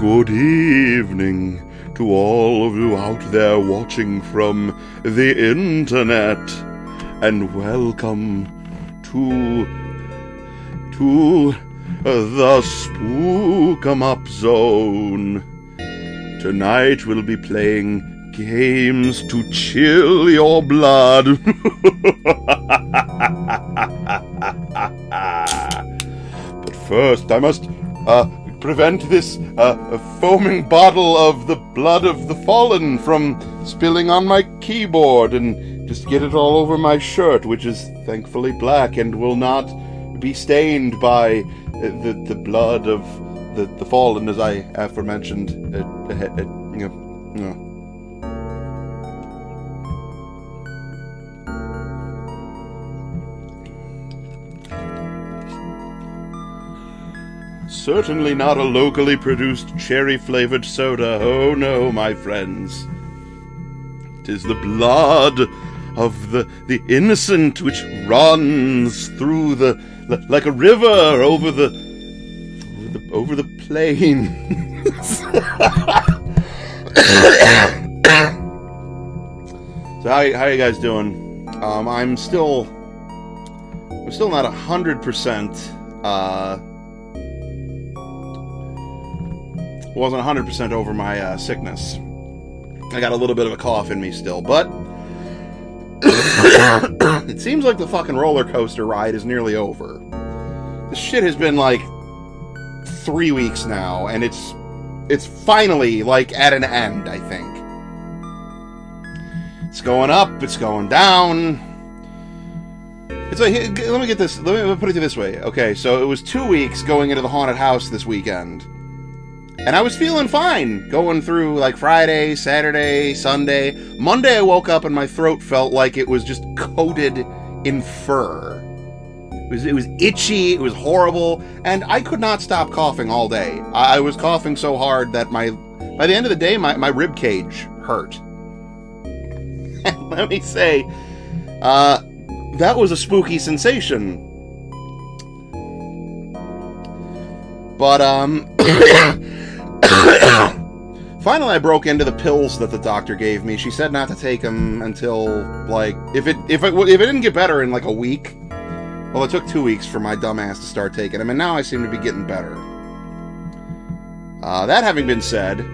Good evening to all of you out there watching from the internet, and welcome to the Spook-em-up Zone. Tonight we'll be playing games to chill your blood. But first I must prevent this foaming bottle of the blood of the fallen from spilling on my keyboard and just get it all over my shirt, which is thankfully black and will not be stained by the blood of the fallen, as I aforementioned. Certainly not a locally produced cherry-flavored soda. Oh no, my friends. 'Tis the blood of the innocent which runs through like a river over the plains. So how you guys doing? I'm still not 100%. Wasn't 100% over my sickness. I got a little bit of a cough in me still, but it seems like the fucking roller coaster ride is nearly over. This shit has been like 3 weeks now, and it's finally like at an end, I think. It's going up, it's going down. It's like, let me put it this way. Okay, so it was 2 weeks going into the haunted house this weekend. And I was feeling fine going through like Friday, Saturday, Sunday. Monday I woke up and my throat felt like it was just coated in fur. It was itchy, it was horrible, and I could not stop coughing all day. I was coughing so hard that by the end of the day, my rib cage hurt. And let me say, that was a spooky sensation. But, finally I broke into the pills that the doctor gave me. She said not to take them until, like, if it didn't get better in, like, a week. Well, it took 2 weeks for my dumbass to start taking them, and now I seem to be getting better. That having been said,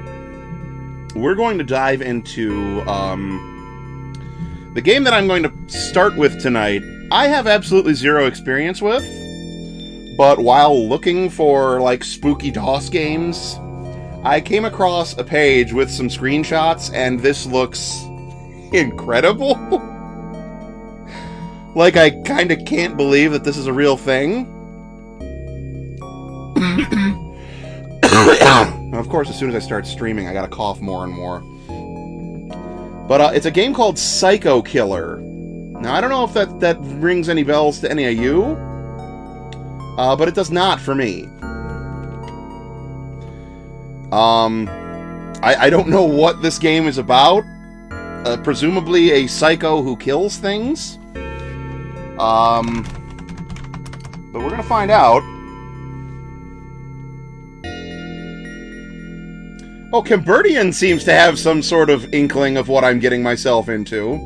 we're going to dive into, the game that I'm going to start with tonight. I have absolutely zero experience with, but while looking for, like, spooky DOS games, I came across a page with some screenshots, and this looks incredible. Like, I kind of can't believe that this is a real thing. Of course, as soon as I start streaming, I gotta cough more and more. But it's a game called Psycho Killer. Now, I don't know if that rings any bells to any of you, but it does not for me. I don't know what this game is about. Presumably a psycho who kills things. But we're gonna find out. Oh, Kimbertian seems to have some sort of inkling of what I'm getting myself into.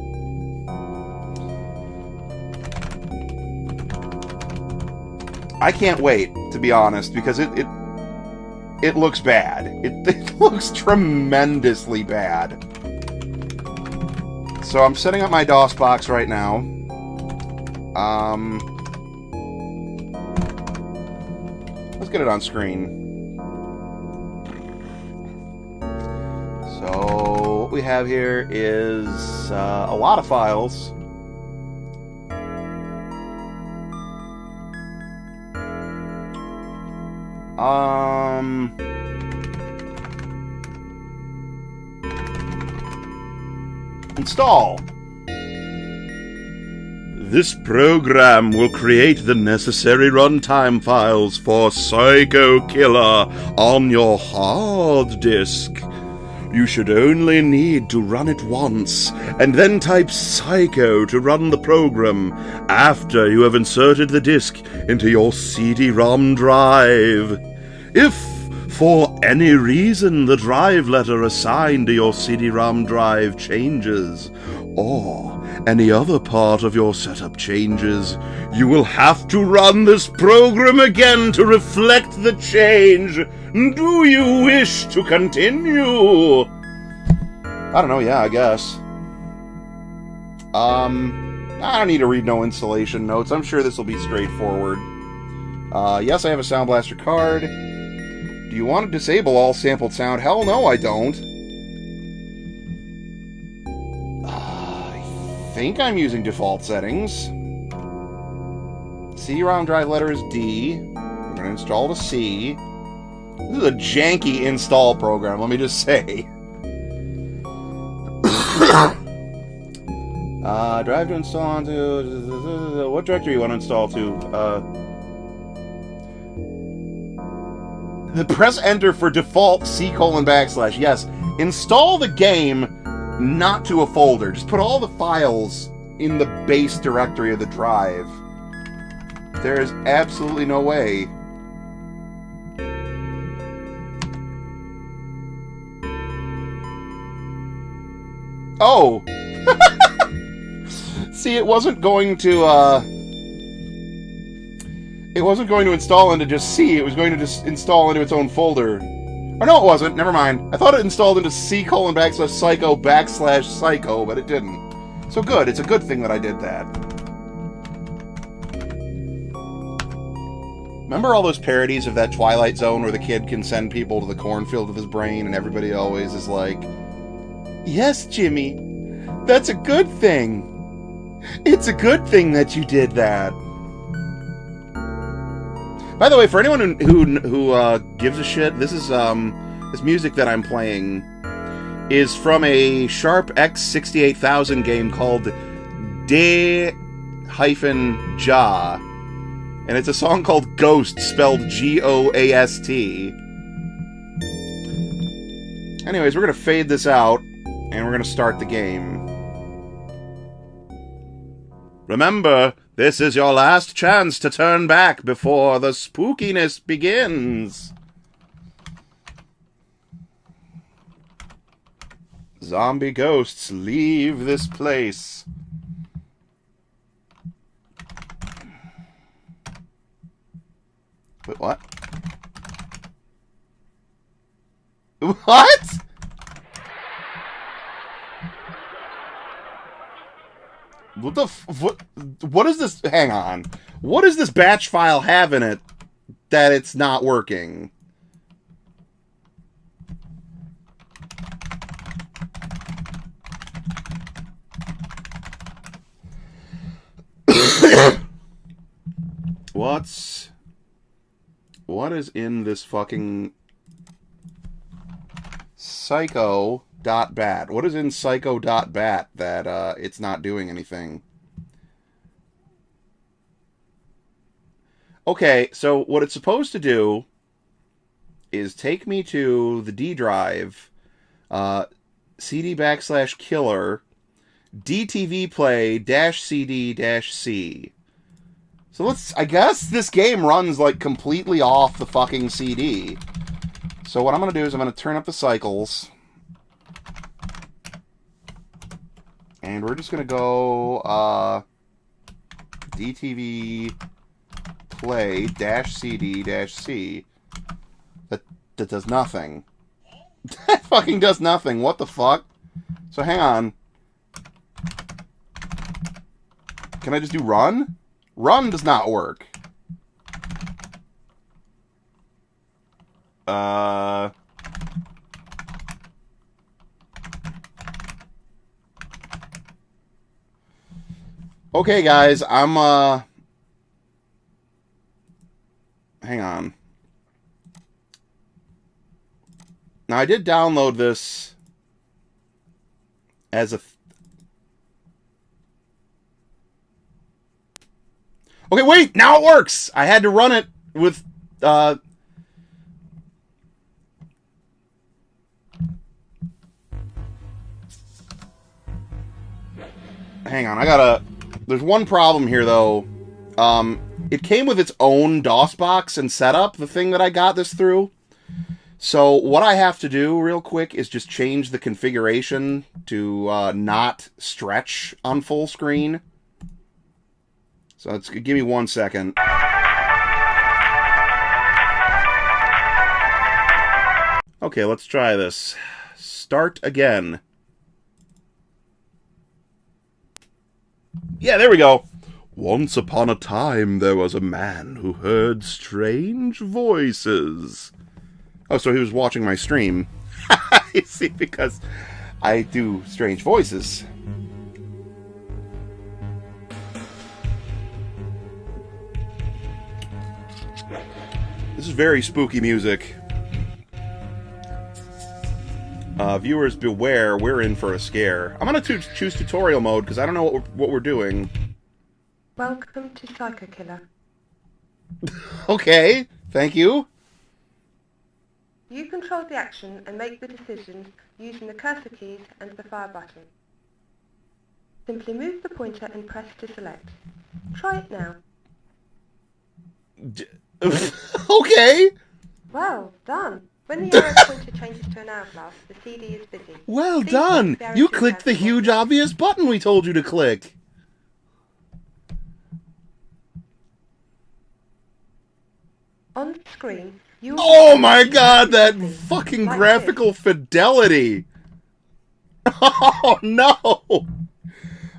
I can't wait, to be honest, because it looks bad. It looks tremendously bad. So I'm setting up my DOS box right now. Let's get it on screen. So what we have here is a lot of files. Install. This program will create the necessary runtime files for Psycho Killer on your hard disk. You should only need to run it once, and then type Psycho to run the program after you have inserted the disk into your CD-ROM drive. If, For any reason the drive letter assigned to your CD-ROM drive changes, or any other part of your setup changes, you will have to run this program again to reflect the change. Do you wish to continue? I don't know, yeah, I guess. I don't need to read no installation notes. I'm sure this will be straightforward. Yes, I have a Sound Blaster card. Do you want to disable all sampled sound? Hell no, I don't. I think I'm using default settings. CD-ROM drive letter is D. We're going to install to C. This is a janky install program, let me just say. Drive to install onto... What directory you want to install to? Press enter for default C:\\. Yes, install the game not to a folder. Just put all the files in the base directory of the drive. There is absolutely no way. Oh! See, it wasn't going to install into just C, it was going to just install into its own folder. Or no, it wasn't, never mind. I thought it installed into C:\psycho/psycho, but it didn't. So good, it's a good thing that I did that. Remember all those parodies of that Twilight Zone where the kid can send people to the cornfield with his brain and everybody always is like, "Yes, Jimmy, that's a good thing. It's a good thing that you did that." By the way, for anyone who gives a shit, this is this music that I'm playing is from a Sharp X68000 game called De-Ja, and it's a song called Ghost, spelled G-O-A-S-T. Anyways, we're gonna fade this out, and we're gonna start the game. Remember, this is your last chance to turn back before the spookiness begins. Zombie ghosts, leave this place. Wait, what? What? What the what is this? Hang on. What does this batch file have in it that it's not working? What is in this fucking psycho.bat? What is in psycho.bat that it's not doing anything? Okay, so what it's supposed to do is take me to the D drive, CD/killer, DTV play -CD-C. So I guess this game runs like completely off the fucking CD. So what I'm going to do is I'm going to turn up the cycles. And we're just going to go DTV play -CD-C. That does nothing. That fucking does nothing. What the fuck? So hang on. Can I just do run? Run does not work. Okay, guys, I'm, hang on. Now, I did download this as a... Okay, wait! Now it works! I had to run it with, hang on, I gotta... There's one problem here, though. It came with its own DOS box and setup, the thing that I got this through. So what I have to do real quick is just change the configuration to not stretch on full screen. So give me 1 second. Okay, let's try this. Start again. Yeah, there we go. Once upon a time, there was a man who heard strange voices. Oh, so he was watching my stream. You see, because I do strange voices. This is very spooky music. Viewers beware, we're in for a scare. I'm gonna choose tutorial mode because I don't know what we're doing. Welcome to Psycho Killer. Okay, thank you. You control the action and make the decisions using the cursor keys and the fire button. Simply move the pointer and press to select. Try it now. Okay. Well done. When the arrow pointer changes to an hourglass, the CD is busy. Well done. You clicked the huge obvious button we told you to click. On screen, you... Oh my god, that fucking graphical fidelity! Oh no!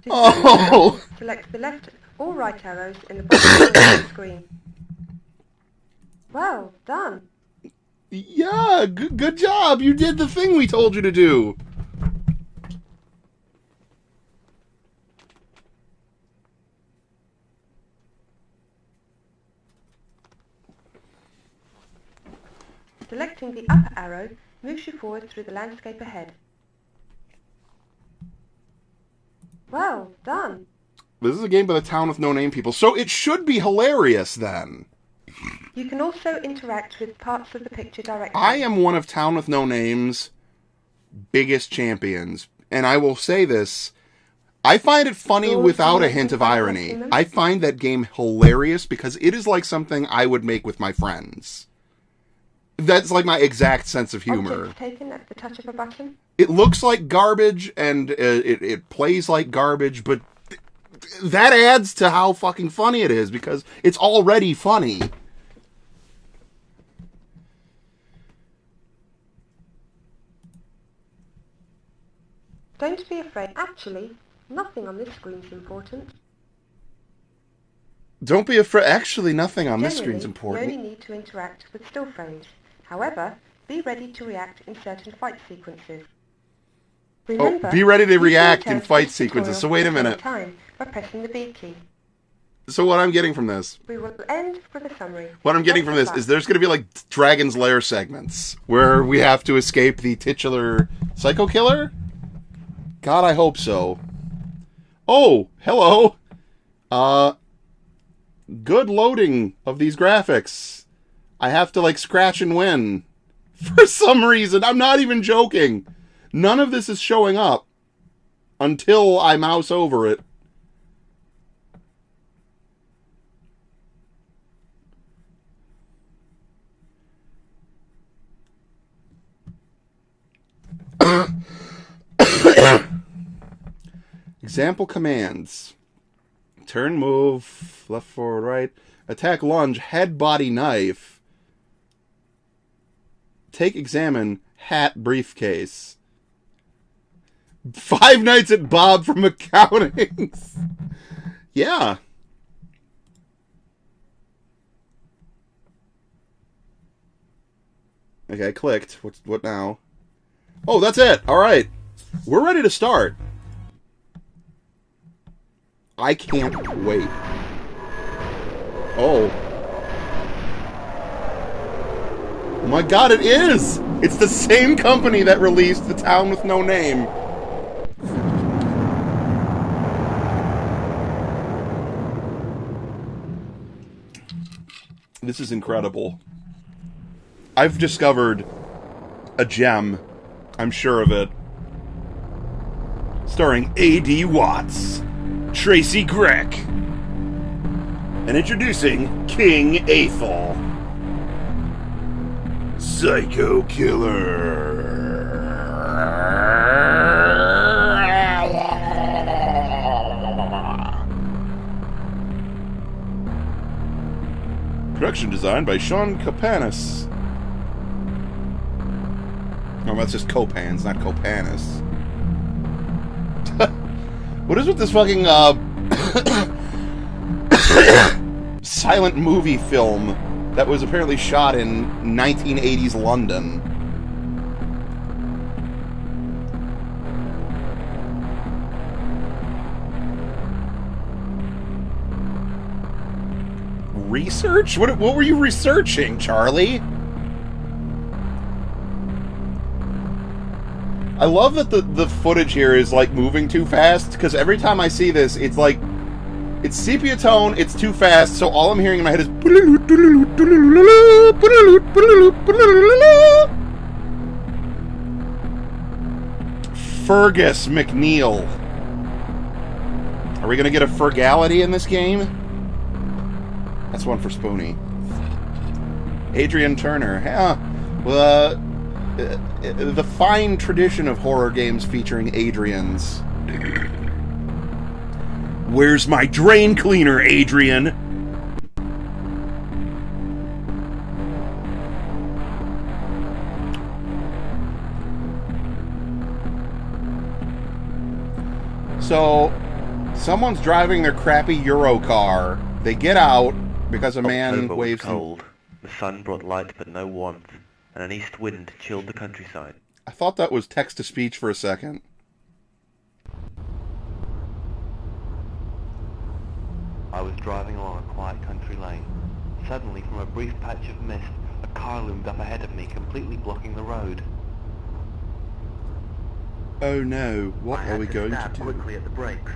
Oh! Select the left or right arrows in the bottom of the screen. Well done! Yeah, good job! You did the thing we told you to do! Selecting the upper arrow moves you forward through the landscape ahead. Well done! This is a game by the Town with No Name people, so it should be hilarious then. You can also interact with parts of the picture directly. I am one of Town with No Name's biggest champions, and I will say this, I find it funny without a hint of irony. I find that game hilarious because it is like something I would make with my friends. That's like my exact sense of humor. Objects taken at the touch of a button. It looks like garbage, and it plays like garbage, but that adds to how fucking funny it is, because it's already funny. Don't be afraid. Actually, nothing on this screen is important. Don't be afraid. Actually, nothing on this screen's important. You only need to interact with still frames. However, be ready to react in certain fight sequences. Remember, be ready to react in fight sequences. So wait a minute. Time by pressing the B key. So what I'm getting from this... We will end with a summary. What I'm getting from this is there's going to be like Dragon's Lair segments where we have to escape the titular psycho killer? God, I hope so. Oh, hello. Good loading of these graphics. I have to, like, scratch and win. For some reason. I'm not even joking. None of this is showing up until I mouse over it. Example commands. Turn, move, left, forward, right. Attack, lunge, head, body, knife. Take, examine, hat, briefcase. Five Nights at Bob from accounting. Yeah. Okay, I clicked. What now? Oh, that's it. All right. We're ready to start. I can't wait. Oh. Oh my god, it is! It's the same company that released The Town with No Name. This is incredible. I've discovered a gem. I'm sure of it. Starring A.D. Watts, Tracy Greck, and introducing King Aethel. Psycho killer. Production design by Sean Kapanis. Oh, that's just Copans, not Copanis. What is with this fucking, silent movie film that was apparently shot in 1980s London? Research? What were you researching, Charlie? I love that the footage here is, like, moving too fast, because every time I see this, it's like, it's sepia tone, it's too fast, so all I'm hearing in my head is... Fergus McNeil. Are we gonna get a Fergality in this game? That's one for Spoonie. Adrian Turner. Yeah, well, the fine tradition of horror games featuring Adrians. Where's my drain cleaner, Adrian? So, someone's driving their crappy Euro car. They get out because a man October waves... was cold. The sun brought light but no warmth, and an east wind chilled the countryside. I thought that was text-to-speech for a second. I was driving along a quiet country lane. Suddenly, from a brief patch of mist, a car loomed up ahead of me, completely blocking the road. Oh no, what I are we going to stab do? quickly at the brakes.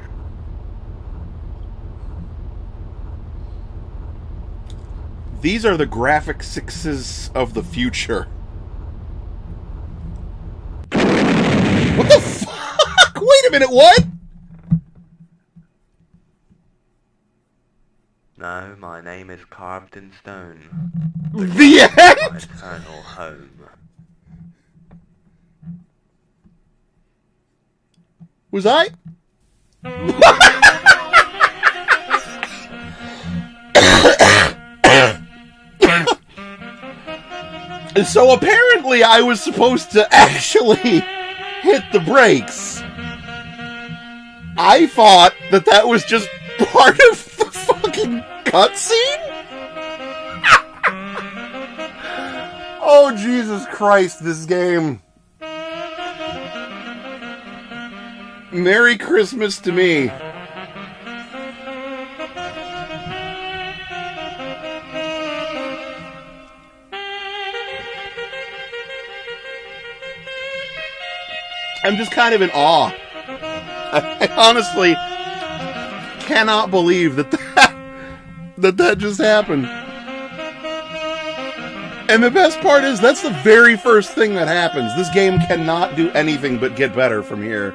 These are the graphic sixes of the future. What the fuck? Wait a minute, what? No, my name is carved in stone. The end? My eternal home. Was I? So apparently I was supposed to actually hit the brakes. I thought that was just part of the fucking cutscene? Oh, Jesus Christ, this game. Merry Christmas to me. I'm just kind of in awe. I honestly cannot believe that just happened. And the best part is, that's the very first thing that happens. This game cannot do anything but get better from here.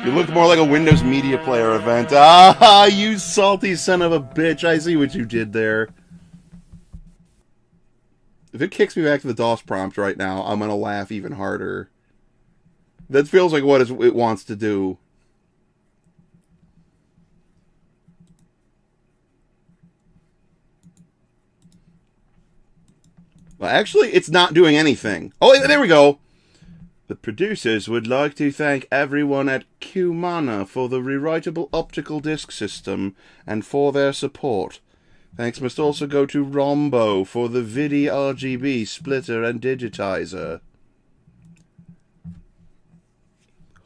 You look more like a Windows Media Player event. Ah, you salty son of a bitch. I see what you did there. If it kicks me back to the DOS prompt right now, I'm going to laugh even harder. That feels like what it wants to do. Well, actually, it's not doing anything. Oh, there we go. The producers would like to thank everyone at Qmana for the rewritable optical disc system and for their support. Thanks must also go to Rombo for the VIDI RGB splitter and digitizer.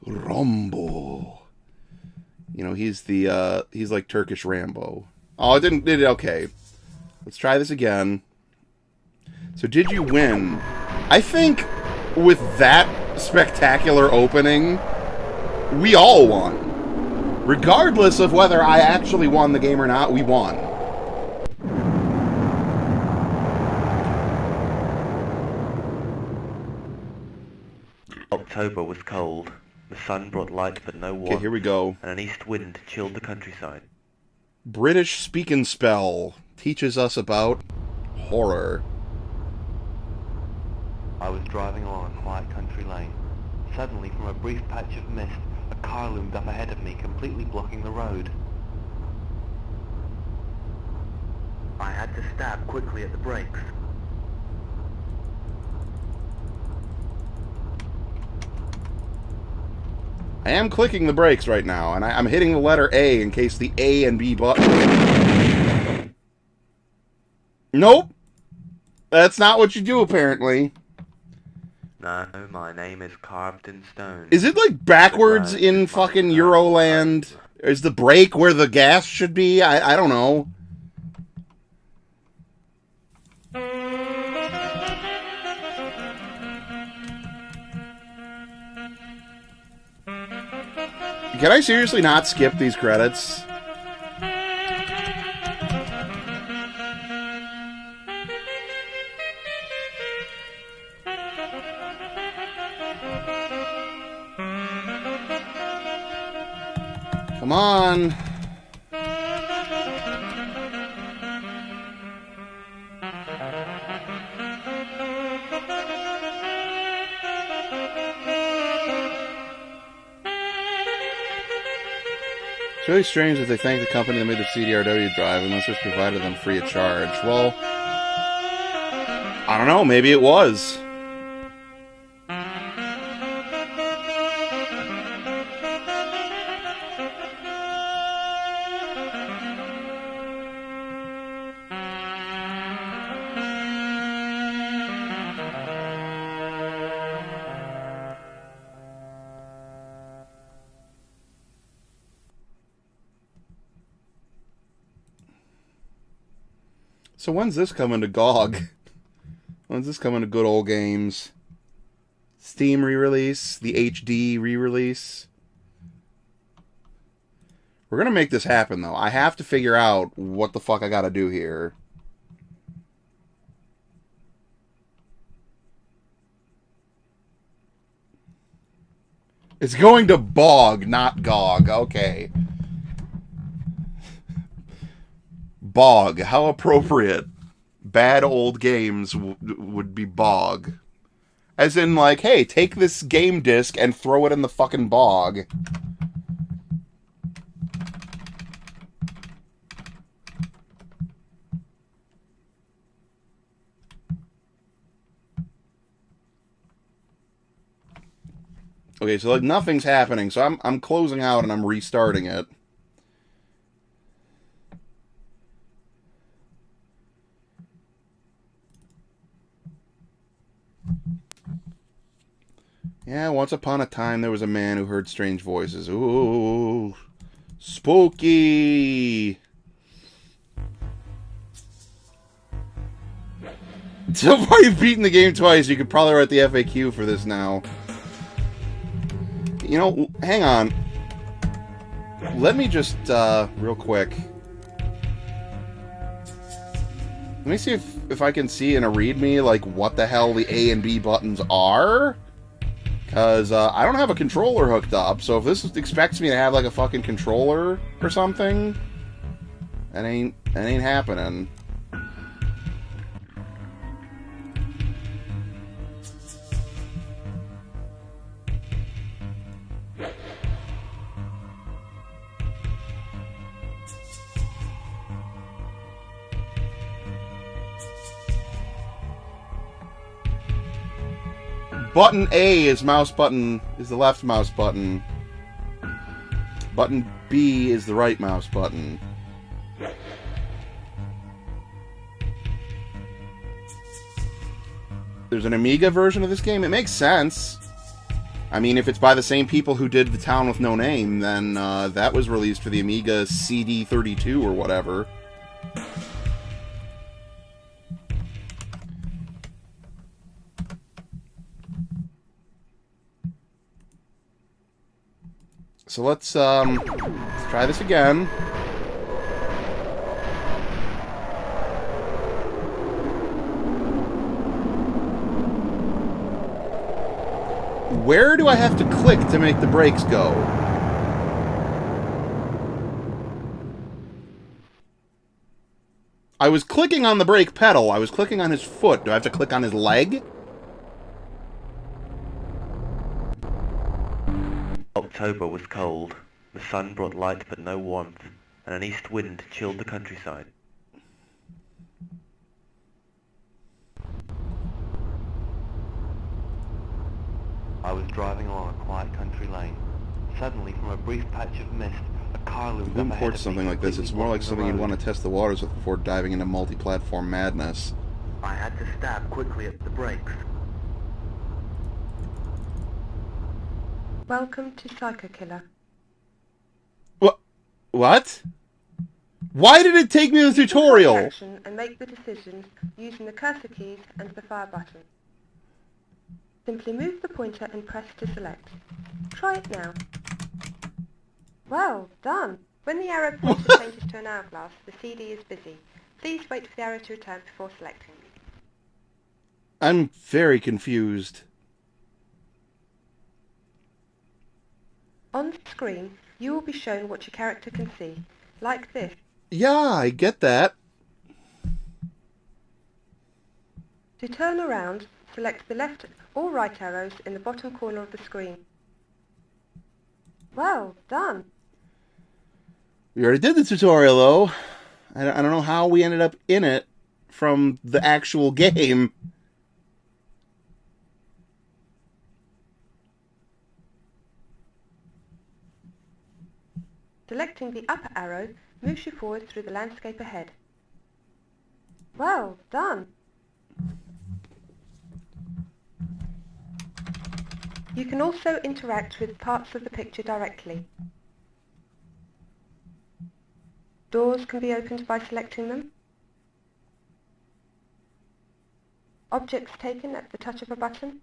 Rombo. You know, he's like Turkish Rambo. Oh, it did it okay. Let's try this again. So did you win? I think with that spectacular opening, we all won. Regardless of whether I actually won the game or not, we won. October was cold. The sun brought light but no warmth. Okay, here we go. And an east wind chilled the countryside. British speak and spell. teaches us about horror. I was driving along a quiet country lane. Suddenly, from a brief patch of mist, a car loomed up ahead of me, completely blocking the road. I had to stab quickly at the brakes. I am clicking the brakes right now, and I'm hitting the letter A in case the A and B button... Nope! That's not what you do, apparently. No, my name is carved in stone. Is it, like, backwards in fucking Euroland? Is the brake where the gas should be? I don't know. Can I seriously not skip these credits? Come on. It's really strange that they thank the company that made the CDRW drive unless it's provided them free of charge. Well, I don't know, maybe it was. So when's this coming to GOG? When's this coming to good old games? Steam re-release? The HD re-release? We're gonna make this happen, though. I have to figure out what the fuck I gotta do here. It's going to BOG, not GOG. Okay. BOG. How appropriate. Bad old games would be BOG. As in, like, hey, take this game disc and throw it in the fucking bog. Okay, so, like, nothing's happening, so I'm closing out and I'm restarting it. Yeah, once upon a time there was a man who heard strange voices. Ooh, spooky! So far you've beaten the game twice, you could probably write the FAQ for this now. You know, hang on. Let me just, real quick. Let me see if I can see in a README, like, what the hell the A and B buttons are. Because, I don't have a controller hooked up, so if this expects me to have, like, a fucking controller or something, that ain't happening. Button A is the left mouse button. Button B is the right mouse button. There's an Amiga version of this game. It makes sense. I mean, if it's by the same people who did The Town with No Name, then that was released for the Amiga CD32 or whatever. So let's try this again. Where do I have to click to make the brakes go? I was clicking on the brake pedal. I was clicking on his foot. Do I have to click on his leg? October was cold. The sun brought light but no warmth, and an east wind chilled the countryside. I was driving along a quiet country lane. Suddenly, from a brief patch of mist, a car loomed Who up ahead imports of something me, like this? It's more like completely something you'd blocking want the to test the waters with before diving into multi-platform madness. road. I had to stab quickly at the brakes. Welcome to Psycho Killer. What? Why did it take me to the tutorial? Control the action and make the decisions using the cursor keys and the fire button. Simply move the pointer and press to select. Try it now. Well done. When the arrow pointer changes to an hourglass, the CD is busy. Please wait for the arrow to return before selecting. I'm very confused. On the screen, you will be shown what your character can see, like this. Yeah, I get that. To turn around, select the left or right arrows in the bottom corner of the screen. Well done. We already did the tutorial, though. I don't know how we ended up in it from the actual game. Selecting the upper arrow moves you forward through the landscape ahead. Well done. You can also interact with parts of the picture directly. Doors can be opened by selecting them. Objects taken at the touch of a button.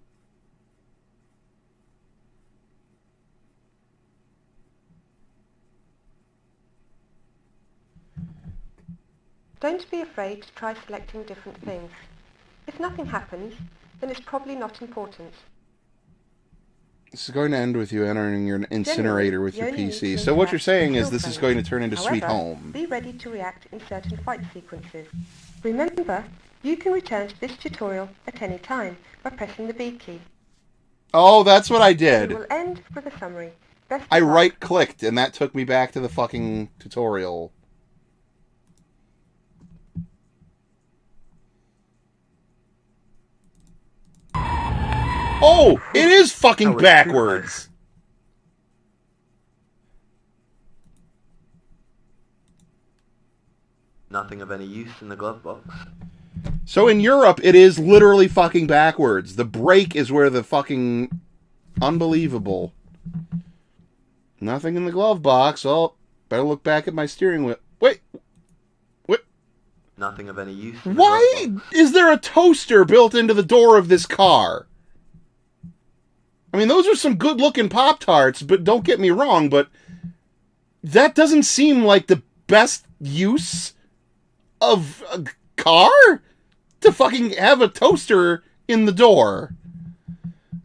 Don't be afraid to try selecting different things. If nothing happens, then it's probably not important. This is going to end with you entering your incinerator with your you only need PC. to So what you're interact saying with is kill this is frames. going to turn into However, Sweet Home. be ready to react in certain fight sequences. Remember, you can return to this tutorial at any time by pressing the B key. Oh, that's what I We did. will end with a summary. Best of I luck. right-clicked, and that took me back to the fucking tutorial. Oh, it is fucking That was too backwards. close. Nothing of any use in the glove box. So in Europe, it is literally fucking backwards. The brake is where the fucking... Unbelievable. Nothing in the glove box. Oh, better look back at my steering wheel. Wait. What? Nothing of any use in the Why glove box. is there a toaster built into the door of this car? I mean, those are some good-looking Pop-Tarts, but don't get me wrong, but that doesn't seem like the best use of a car to fucking have a toaster in the door.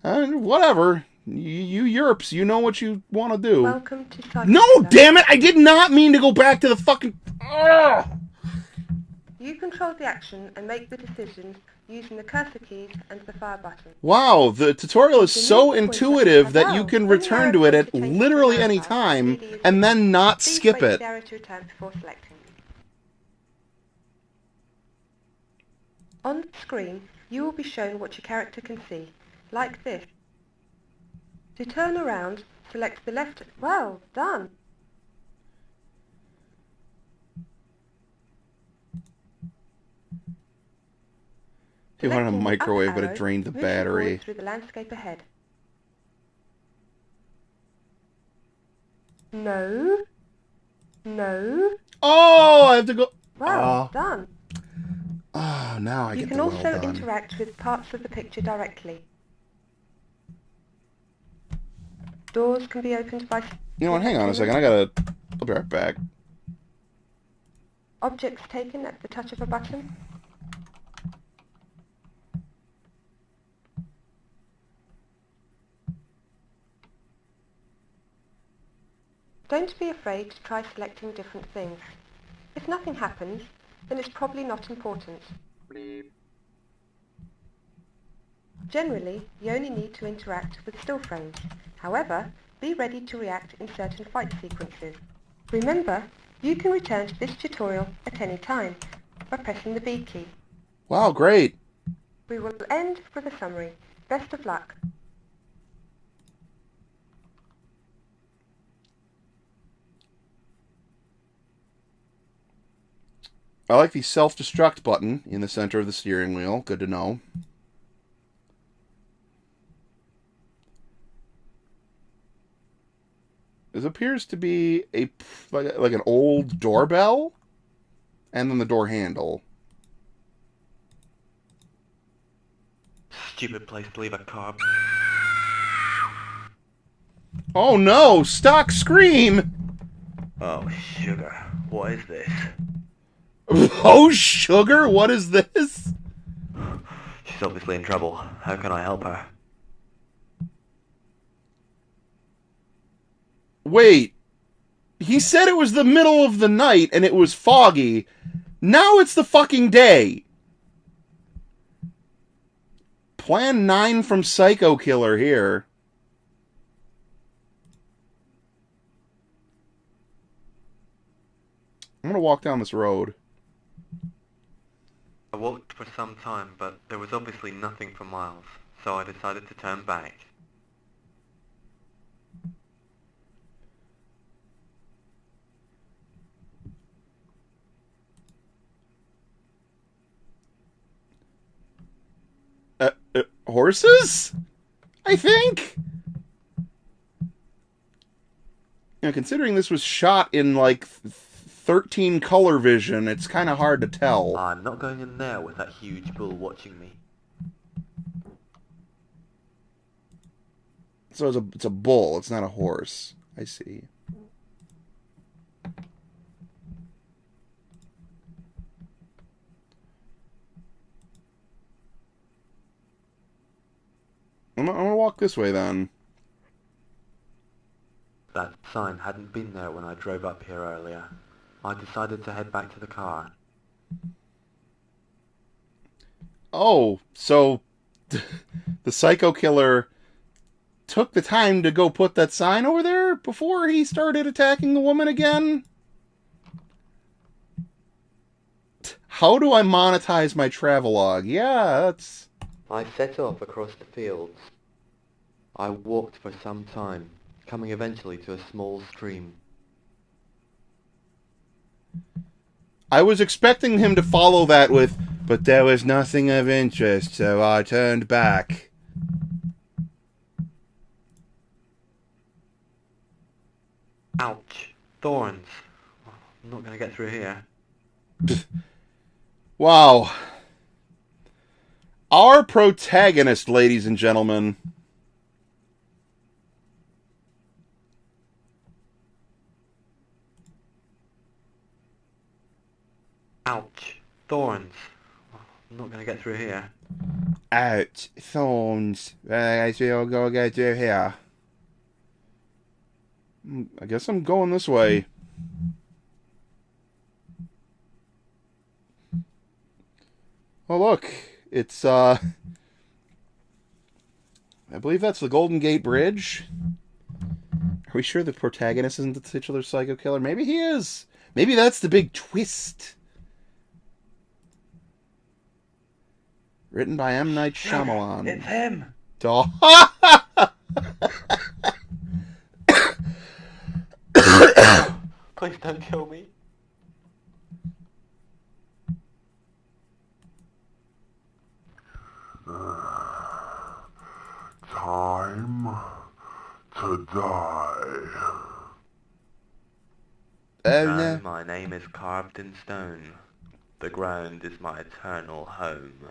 Whatever. You Europes, you know what you want to do. Welcome to Psycho No, Killer. damn it! I did not mean to go back to the fucking... Ugh! You control the action and make the decisions using the cursor keys and the fire button. Wow, the tutorial is so intuitive that you can return to it at literally any time and then not Please skip wait for it. the arrow to return before selecting. On the screen, you will be shown what your character can see, like this. To turn around, select the left... Well done! He wanted a Selecting the microwave, upper but it arrow drained the moves you battery. forward through the landscape ahead. No. No. Oh, I have to go... Well done. Oh, now I You get can the well also done. interact with parts of the picture directly. Doors can be opened by... You know what, hang on a second, I'll be right back. Objects taken at the touch of a button. Don't be afraid to try selecting different things. If nothing happens, then it's probably not important. Generally, you only need to interact with still frames. However, be ready to react in certain fight sequences. Remember, you can return to this tutorial at any time by pressing the B key. Wow, great. We will end with a summary. Best of luck. I like the self-destruct button in the center of the steering wheel. Good to know. This appears to be like an old doorbell, and then the door handle. Stupid place to leave a car. Oh no! Stock scream! Oh, sugar. What is this? Oh, sugar? What is this? She's obviously in trouble. How can I help her? Wait. He said it was the middle of the night and it was foggy. Now it's the fucking day. Plan 9 from Psycho Killer here. I'm gonna walk down this road. I walked for some time, but there was obviously nothing for miles, so I decided to turn back. Horses? I think? You know, considering this was shot in, like, 13 color vision, it's kind of hard to tell. I'm not going in there with that huge bull watching me. So it's a bull, it's not a horse. I see. I'm gonna walk this way then. That sign hadn't been there when I drove up here earlier. I decided to head back to the car. Oh, so the Psycho Killer took the time to go put that sign over there before he started attacking the woman again? How do I monetize my travelogue? Yeah, that's... I set off across the fields. I walked for some time, coming eventually to a small stream. I was expecting him to follow that with, but there was nothing of interest, so I turned back. Ouch! Thorns! I'm not going to get through here. Wow. Our protagonist, ladies and gentlemen. Ouch! Thorns! I'm not going to get through here. Ouch. Thorns. I guess we'll go get through here. I guess I'm going this way. Oh, look. It's, I believe that's the Golden Gate Bridge. Are we sure the protagonist isn't the titular Psycho Killer? Maybe he is. Maybe that's the big twist. Written by M. Night Shyamalan. It's him! Please don't kill me. Time to die. No, my name is carved in stone. The ground is my eternal home.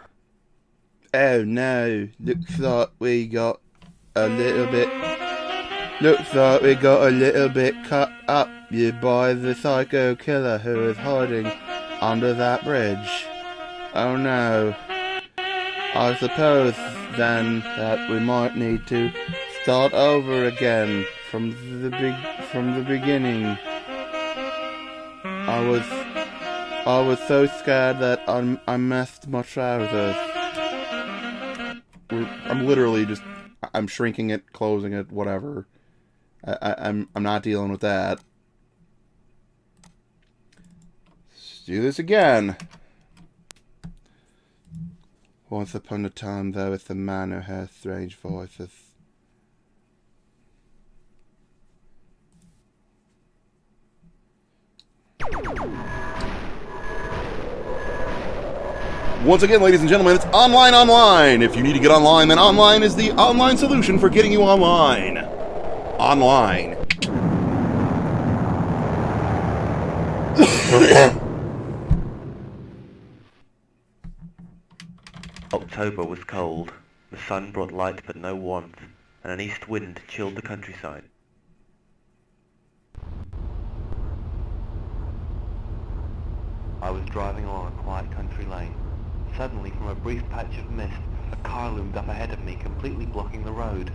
Oh no, looks like we got a little bit... Looks like we got a little bit cut up by the Psycho Killer who is hiding under that bridge. Oh no. I suppose then that we might need to start over again from the beginning. I was I was so scared that I missed my trousers. I'm literally just... I'm shrinking it, closing it, whatever. I'm not dealing with that. Let's do this again. Once upon a time, there was a man who had strange voices. Once again, ladies and gentlemen, it's online. If you need to get online, then online is the online solution for getting you online. Online. October was cold. The sun brought light but no warmth, and an east wind chilled the countryside. I was driving along a quiet country lane. Suddenly, from a brief patch of mist, a car loomed up ahead of me, completely blocking the road.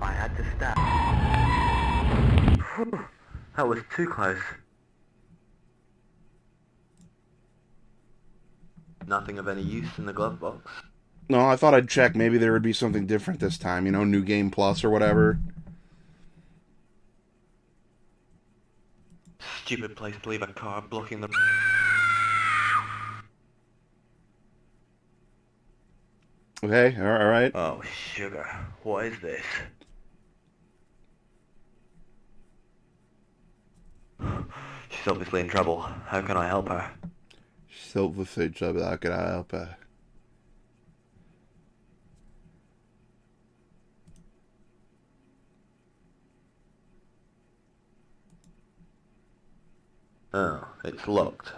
I had to stop. That was too close. Nothing of any use in the glove box. No, I thought I'd check. Maybe there would be something different this time. You know, New Game Plus or whatever. Stupid place to leave a car blocking the... Okay, alright. Oh, sugar. What is this? She's obviously in trouble. How can I help her? She's obviously in trouble. How can I help her? Oh, it's locked.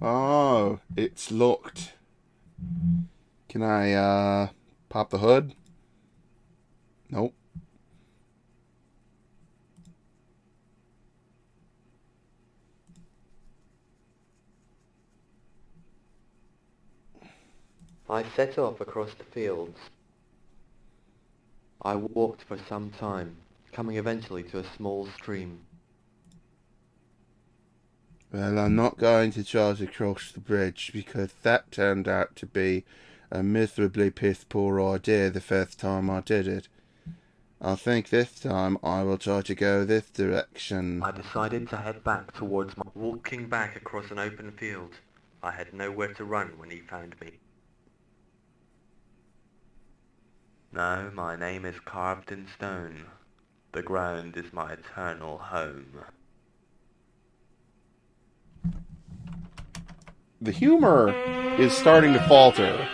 Oh, it's locked. Can I, pop the hood? Nope. I set off across the fields. I walked for some time, coming eventually to a small stream. Well, I'm not going to try to cross the bridge because that turned out to be a miserably piss-poor idea the first time I did it. I think this time I will try to go this direction. I decided to head back towards my... Walking back across an open field, I had nowhere to run when he found me. No, my name is carved in stone. The ground is my eternal home. The humor is starting to falter.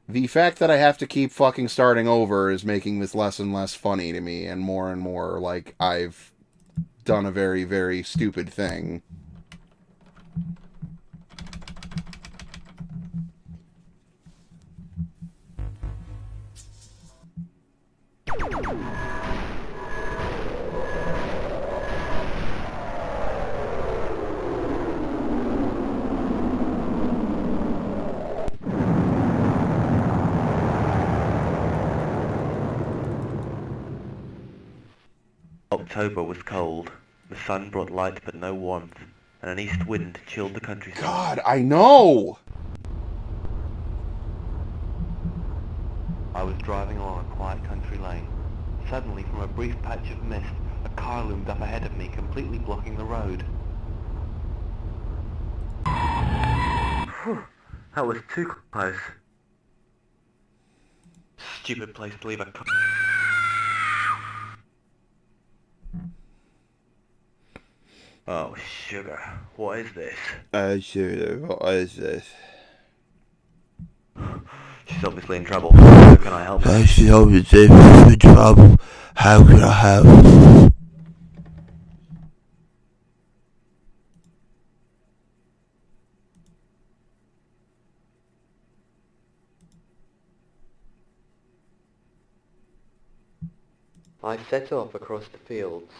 The fact that I have to keep fucking starting over is making this less and less funny to me, and more like I've done a very, very stupid thing. October was cold. The sun brought light but no warmth, and an east wind chilled the countryside. God, I know! I was driving along a quiet country lane. Suddenly, from a brief patch of mist, a car loomed up ahead of me, completely blocking the road. That was too close. Stupid place to leave a car. Oh, sugar. What is this? Sugar, what is this? She's obviously in trouble. How can I help her? She's obviously in trouble. How can I help? I set off across the fields.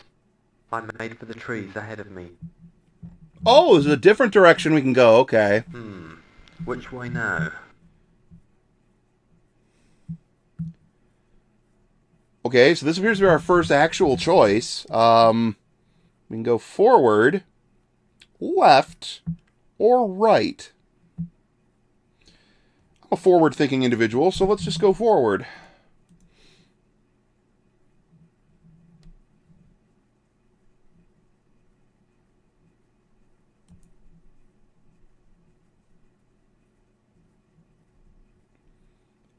I made for the trees ahead of me. Oh, there's a different direction we can go, okay. Which way now? Okay, so this appears to be our first actual choice. We can go forward, left, or right. I'm a forward-thinking individual, so let's just go forward.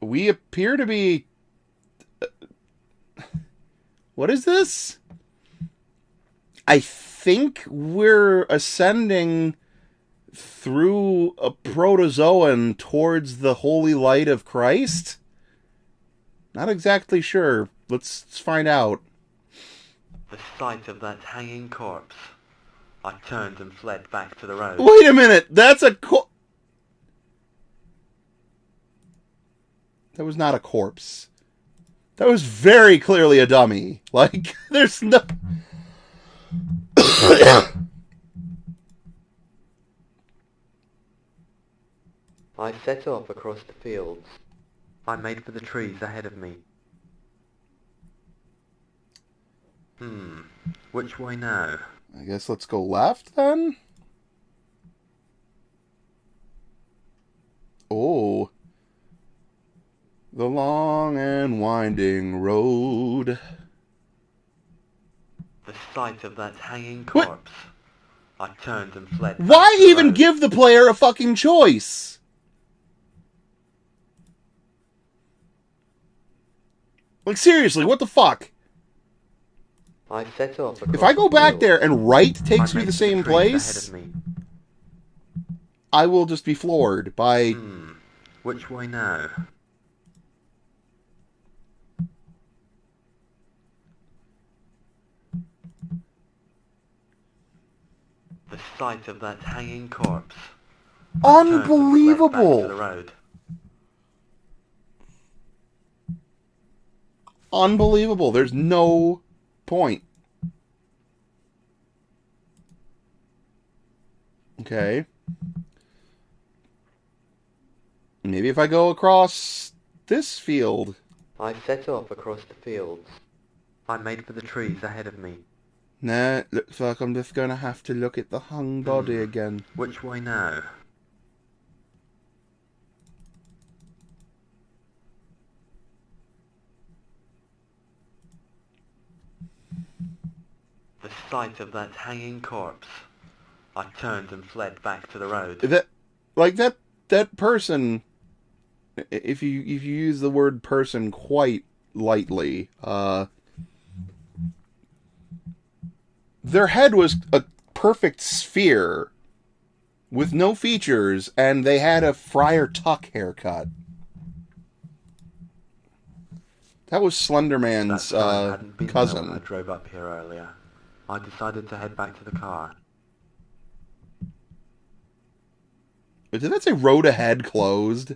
We appear to be... What is this? I think we're ascending through a protozoan towards the holy light of Christ? Not exactly sure. Let's find out. The sight of that hanging corpse, I turned and fled back to the road. Wait a minute! That's a That was not a corpse. That was very clearly a dummy. Like, there's no... I set off across the fields. I made for the trees ahead of me. Which way now? I guess let's go left, then? Oh. The long and winding road. The sight of that hanging corpse, I turned and fled. Why even give the player a fucking choice? Like, seriously, what the fuck? I set off. If I go back there and right takes me to the same place, I will just be floored by... Which way now? The sight of that hanging corpse. Unbelievable! Unbelievable. There's no point. Okay. Maybe if I go across this field. I set off across the fields. I made for the trees ahead of me. Nah, looks like I'm just gonna have to look at the hung body again. Which way now? The sight of that hanging corpse, I turned and fled back to the road. That person, if you use the word person quite lightly, their head was a perfect sphere with no features, and they had a Friar Tuck haircut. That was Slenderman's cousin. I drove up here earlier. I decided to head back to the car. Did that say road ahead closed?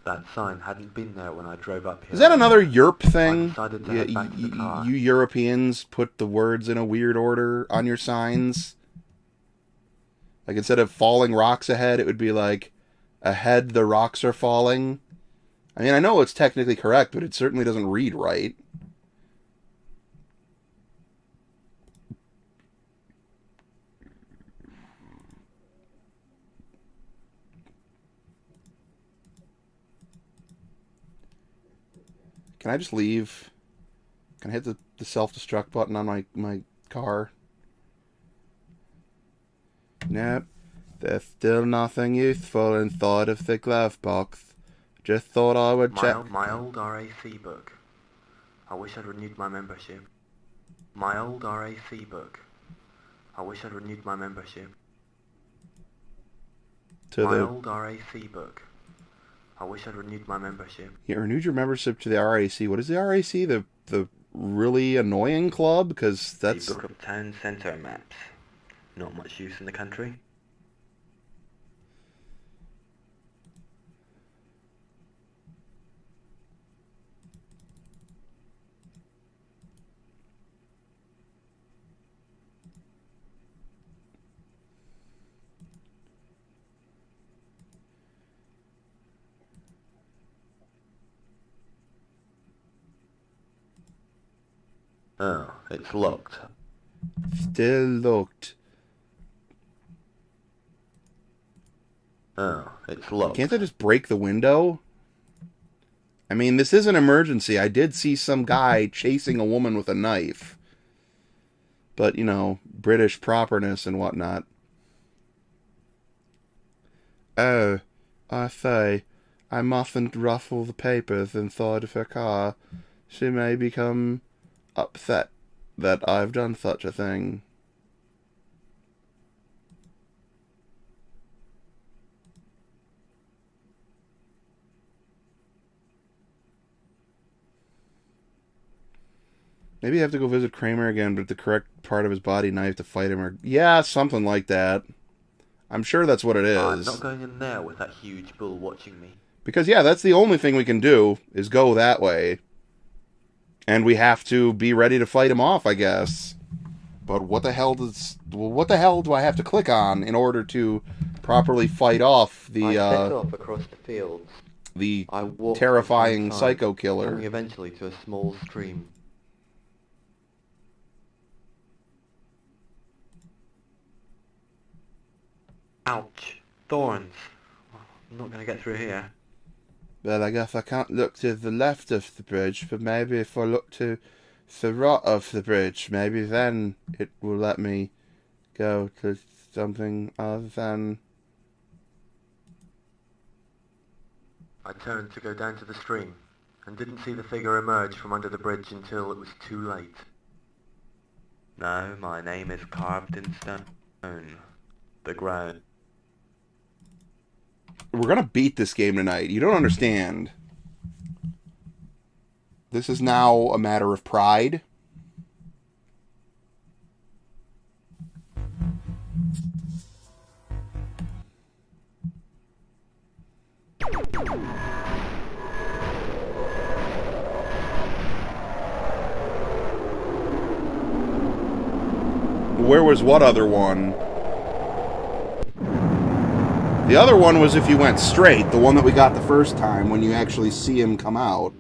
That sign hadn't been there when I drove up here. Is that another Yerp thing? I decided to head back to the car. You Europeans put the words in a weird order on your signs. Like, instead of falling rocks ahead, it would be like, ahead the rocks are falling. I mean, I know it's technically correct, but it certainly doesn't read right. Can I just leave? Can I hit the self-destruct button on my car? Nope. There's still nothing useful inside of the glove box. Just thought I would check. My old RAC book. I wish I'd renewed my membership. My old RAC book. I wish I'd renewed my membership. My old RAC book. I wish I'd renewed my membership. You renewed your membership to the RAC. What is the RAC? The really annoying club? Because that's... The Book of Town Centre maps. Not much use in the country. Oh, it's locked. Still locked. Oh, it's locked. Can't I just break the window? I mean, this is an emergency. I did see some guy chasing a woman with a knife. But, you know, British properness and whatnot. Oh, I say, I mustn't ruffle the papers inside of her car. She may become upset that I've done such a thing. Maybe I have to go visit Kramer again, but the correct part of his body knife to fight him, or yeah, something like that. I'm sure that's what it is. I'm not going in there with that huge bull watching me. Because yeah, that's the only thing we can do is go that way, and we have to be ready to fight him off, I guess. But what the hell do I have to click on in order to properly fight off I set off across the fields. the I walked terrifying for some time, psycho killer? coming eventually to a small stream. Ouch! Thorns! I'm not going to get through here. Well, I guess I can't look to the left of the bridge, but maybe if I look to the right of the bridge, maybe then it will let me go to something other than... I turned to go down to the stream, and didn't see the figure emerge from under the bridge until it was too late. No, my name is carved in stone. The ground. We're gonna beat this game tonight. You don't understand. This is now a matter of pride. Where was what other one? The other one was if you went straight, the one that we got the first time when you actually see him come out.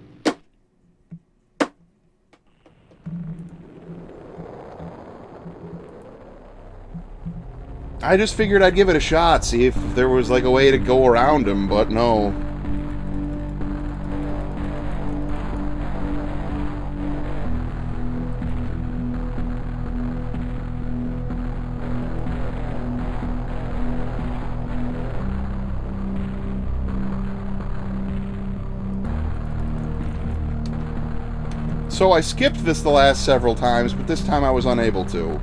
I just figured I'd give it a shot, see if there was like a way to go around him, but no. So I skipped this the last several times, but this time I was unable to.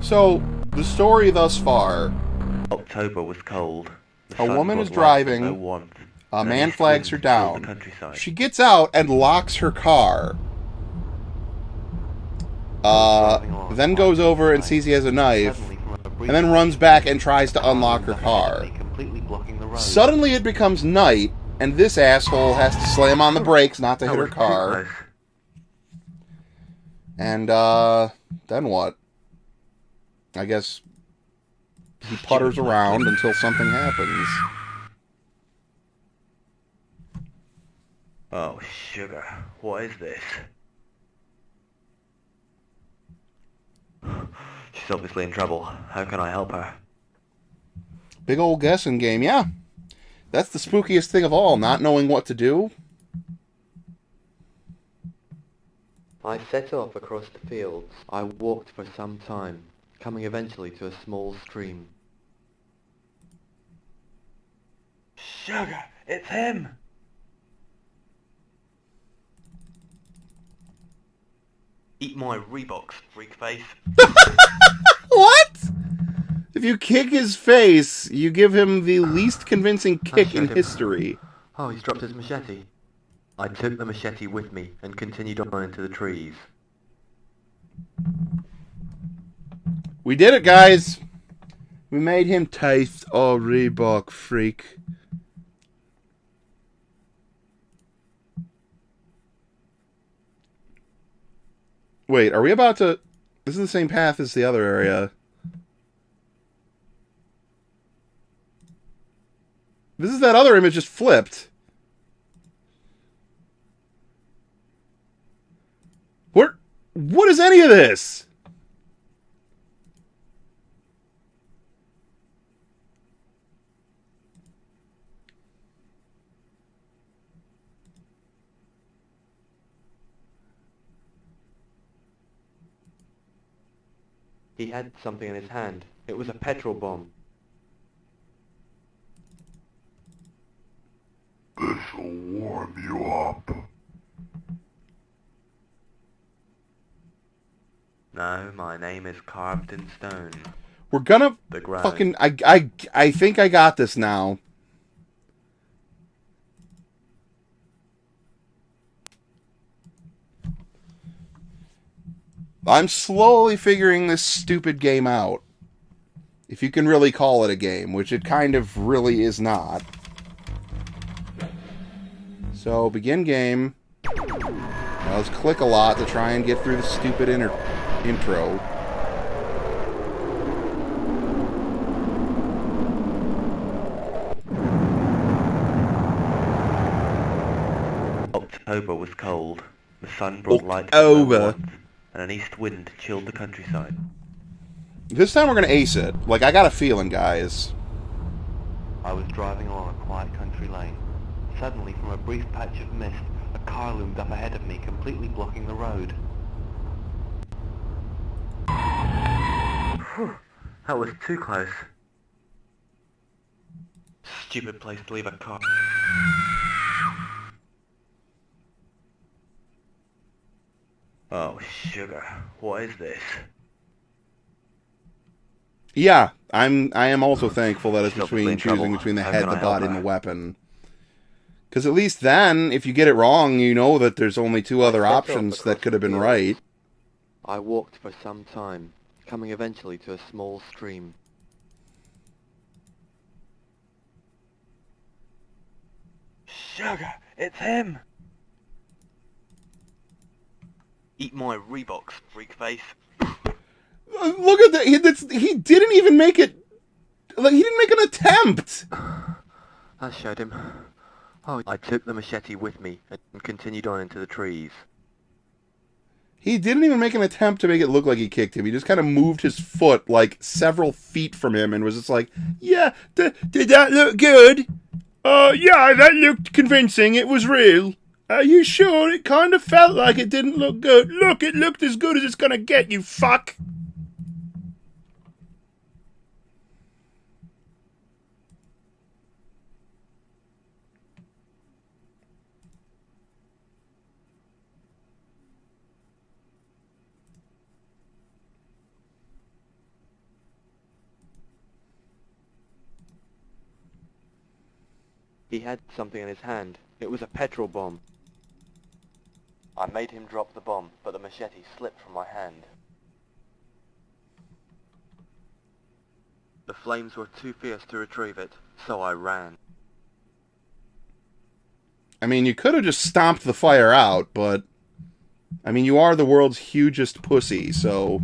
So, the story thus far. October was cold. A woman is driving. A man flags her down. She gets out and locks her car. Then goes over and sees he has a knife. And then runs back and tries to unlock her car. Suddenly it becomes night, and this asshole has to slam on the brakes not to hit her car. And, then what? I guess he putters around until something happens. Oh, sugar. What is this? She's obviously in trouble. How can I help her? Big old guessing game, yeah. That's the spookiest thing of all, not knowing what to do. I set off across the fields. I walked for some time, coming eventually to a small stream. Sugar, it's him! Eat my Reeboks, freakface. What? If you kick his face, you give him the least convincing kick in history. Oh, he's dropped his machete. I took the machete with me and continued on into the trees. We did it, guys. We made him taste our Reebok freak. Wait, are we about to... This is the same path as the other area. This is that other image just flipped. What is any of this? He had something in his hand. It was a petrol bomb. This'll warm you up. No, my name is carved in stone. We're gonna The ground. fucking... I think I got this now. I'm slowly figuring this stupid game out. If you can really call it a game, which it kind of really is not. So, begin game. Now let's click a lot to try and get through the stupid intro. October was cold. The sun brought light to the October. woods, and an east wind chilled the countryside. This time we're gonna ace it. Like, I got a feeling, guys. I was driving along a quiet country lane. Suddenly, from a brief patch of mist, a car loomed up ahead of me, completely blocking the road. Whew, that was too close. Stupid place to leave a car. Oh, sugar. What is this? Yeah, I am also thankful that it's Still between in choosing trouble. between the How head, can the I help body, and her? the weapon. Because at least then, if you get it wrong, you know that there's only two other set off options across that could have the been fields. right. I walked for some time, coming eventually to a small stream. Sugar, it's him! Eat my Reeboks, freakface. Look at that! He didn't even make it. Like, he didn't make an attempt. I showed him. Oh, I took the machete with me and continued on into the trees. He didn't even make an attempt to make it look like he kicked him. He just kind of moved his foot like several feet from him and was just like, "Yeah, did that look good? Yeah, that looked convincing. It was real. Are you sure? It kind of felt like it didn't look good. Look, it looked as good as it's gonna get, you fuck." He had something in his hand. It was a petrol bomb. I made him drop the bomb, but the machete slipped from my hand. The flames were too fierce to retrieve it, so I ran. I mean, you could have just stomped the fire out, but I mean, you are the world's hugest pussy, so...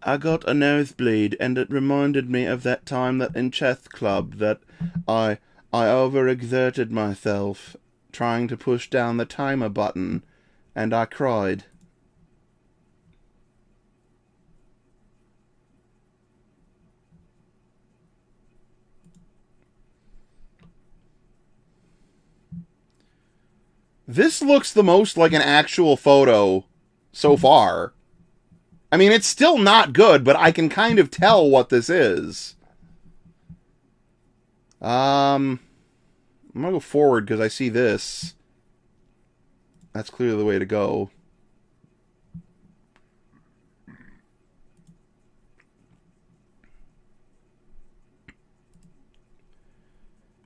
I got a nosebleed, and it reminded me of that time that in chess club that I overexerted myself trying to push down the timer button, and I cried. This looks the most like an actual photo so far. I mean, it's still not good, but I can kind of tell what this is. I'm gonna go forward because I see this. That's clearly the way to go.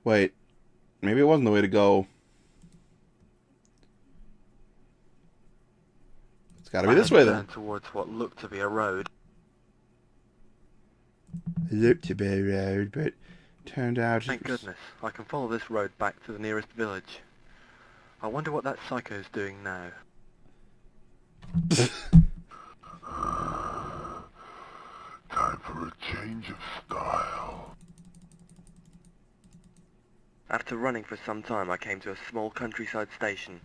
Wait, maybe it wasn't the way to go. It's gotta be this way then. Towards what looked to be a road. Looked to be a road, but turned out... Thank goodness, I can follow this road back to the nearest village. I wonder what that psycho's doing now. Time for a change of style. After running for some time, I came to a small countryside station.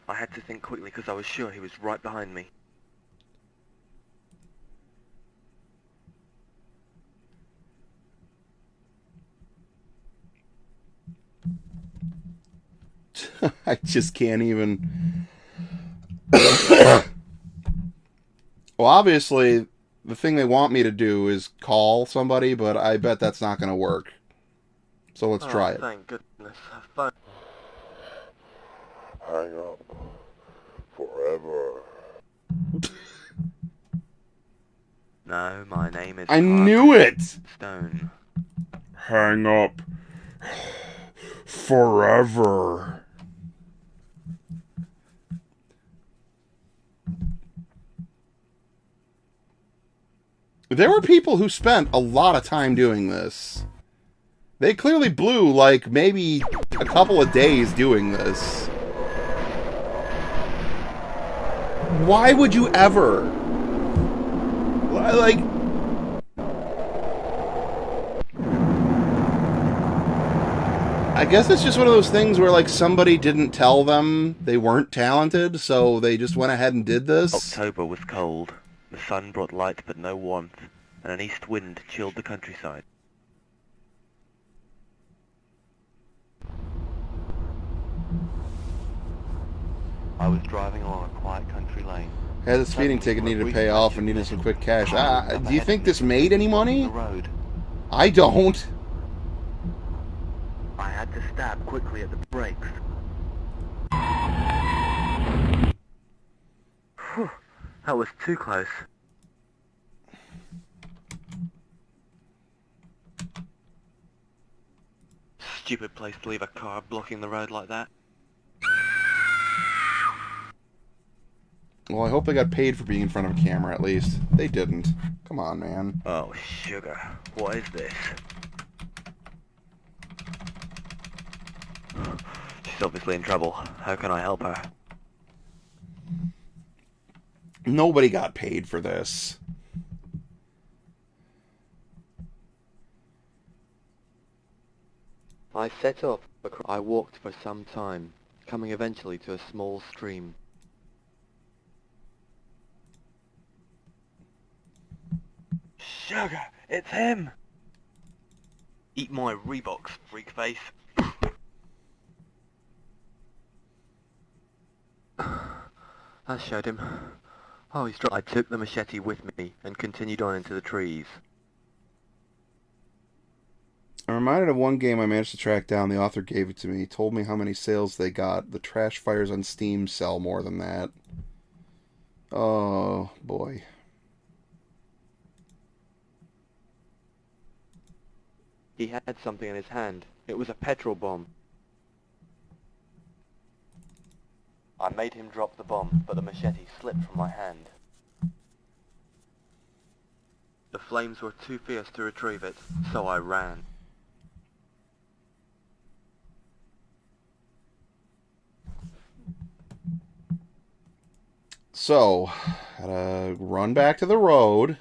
I had to think quickly because I was sure he was right behind me. I just can't even... Well, obviously, the thing they want me to do is call somebody, but I bet that's not going to work. So let's try it. Thank goodness. Phone. Hang up. Forever. No, my name is... I knew it! Stone. Hang up. Forever. There were people who spent a lot of time doing this. They clearly blew, like, maybe a couple of days doing this. Why would you ever? Like... I guess it's just one of those things where, like, somebody didn't tell them they weren't talented, so they just went ahead and did this. October was cold. The sun brought light but no warmth, and an east wind chilled the countryside. I was driving along a quiet country lane. I had this speeding ticket needed to pay off and needed some quick cash. Do you think this made any money? I don't. I had to stab quickly at the brakes. Whew, that was too close. Stupid place to leave a car blocking the road like that. Well, I hope they got paid for being in front of a camera, at least. They didn't. Come on, man. Oh, sugar. What is this? She's obviously in trouble. How can I help her? Nobody got paid for this. I set off. I walked for some time, coming eventually to a small stream. Sugar, it's him! Eat my Reeboks, freakface. That showed him. Oh, he's dropped. I took the machete with me and continued on into the trees. I'm reminded of one game I managed to track down. The author gave it to me. He told me how many sales they got. The trash fires on Steam sell more than that. Oh, boy. He had something in his hand. It was a petrol bomb. I made him drop the bomb, but the machete slipped from my hand. The flames were too fierce to retrieve it, so I ran. So, gotta run back to the road.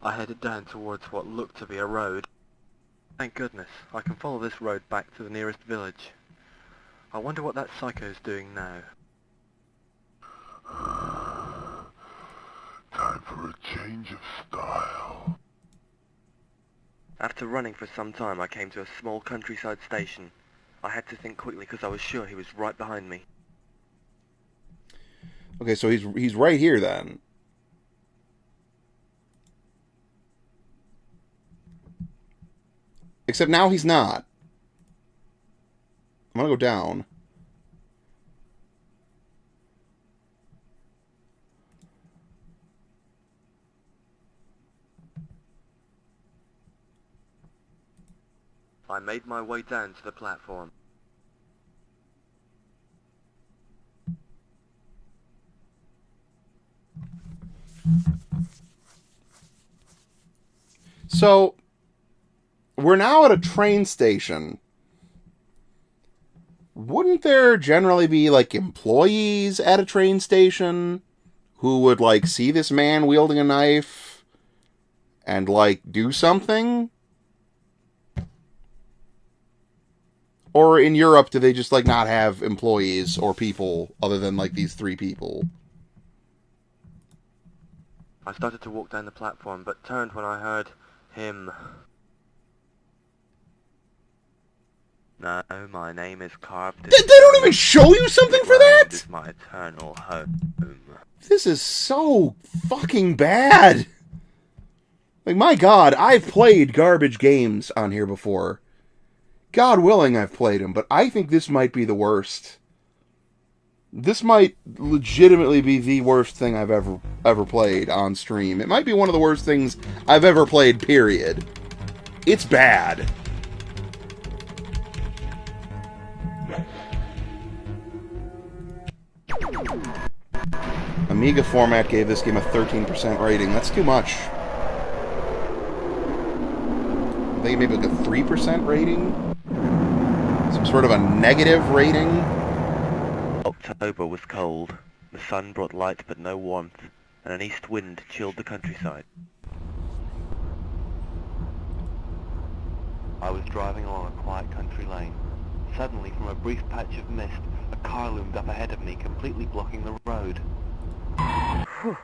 I headed down towards what looked to be a road. Thank goodness, I can follow this road back to the nearest village. I wonder what that psycho's doing now. Time for a change of style. After running for some time, I came to a small countryside station. I had to think quickly because I was sure he was right behind me. Okay, so he's right here then. Except now he's not. I'm gonna go down. I made my way down to the platform. So, we're now at a train station. Wouldn't there generally be, like, employees at a train station who would, like, see this man wielding a knife and, like, do something? Or in Europe, do they just, like, not have employees or people other than, like, these three people? I started to walk down the platform, but turned when I heard him. No, my name is carved. They don't even show you something for that? This is my eternal home. This is so fucking bad. Like, my God, I've played garbage games on here before. God willing, I've played them, but I think this might be the worst. This might legitimately be the worst thing I've ever played on stream. It might be one of the worst things I've ever played, period. It's bad. Amiga format gave this game a 13% rating. That's too much. I think maybe like a 3% rating? Some sort of a negative rating? October was cold. The sun brought light but no warmth, and an east wind chilled the countryside. I was driving along a quiet country lane. Suddenly, from a brief patch of mist, a car loomed up ahead of me, completely blocking the road. Whew,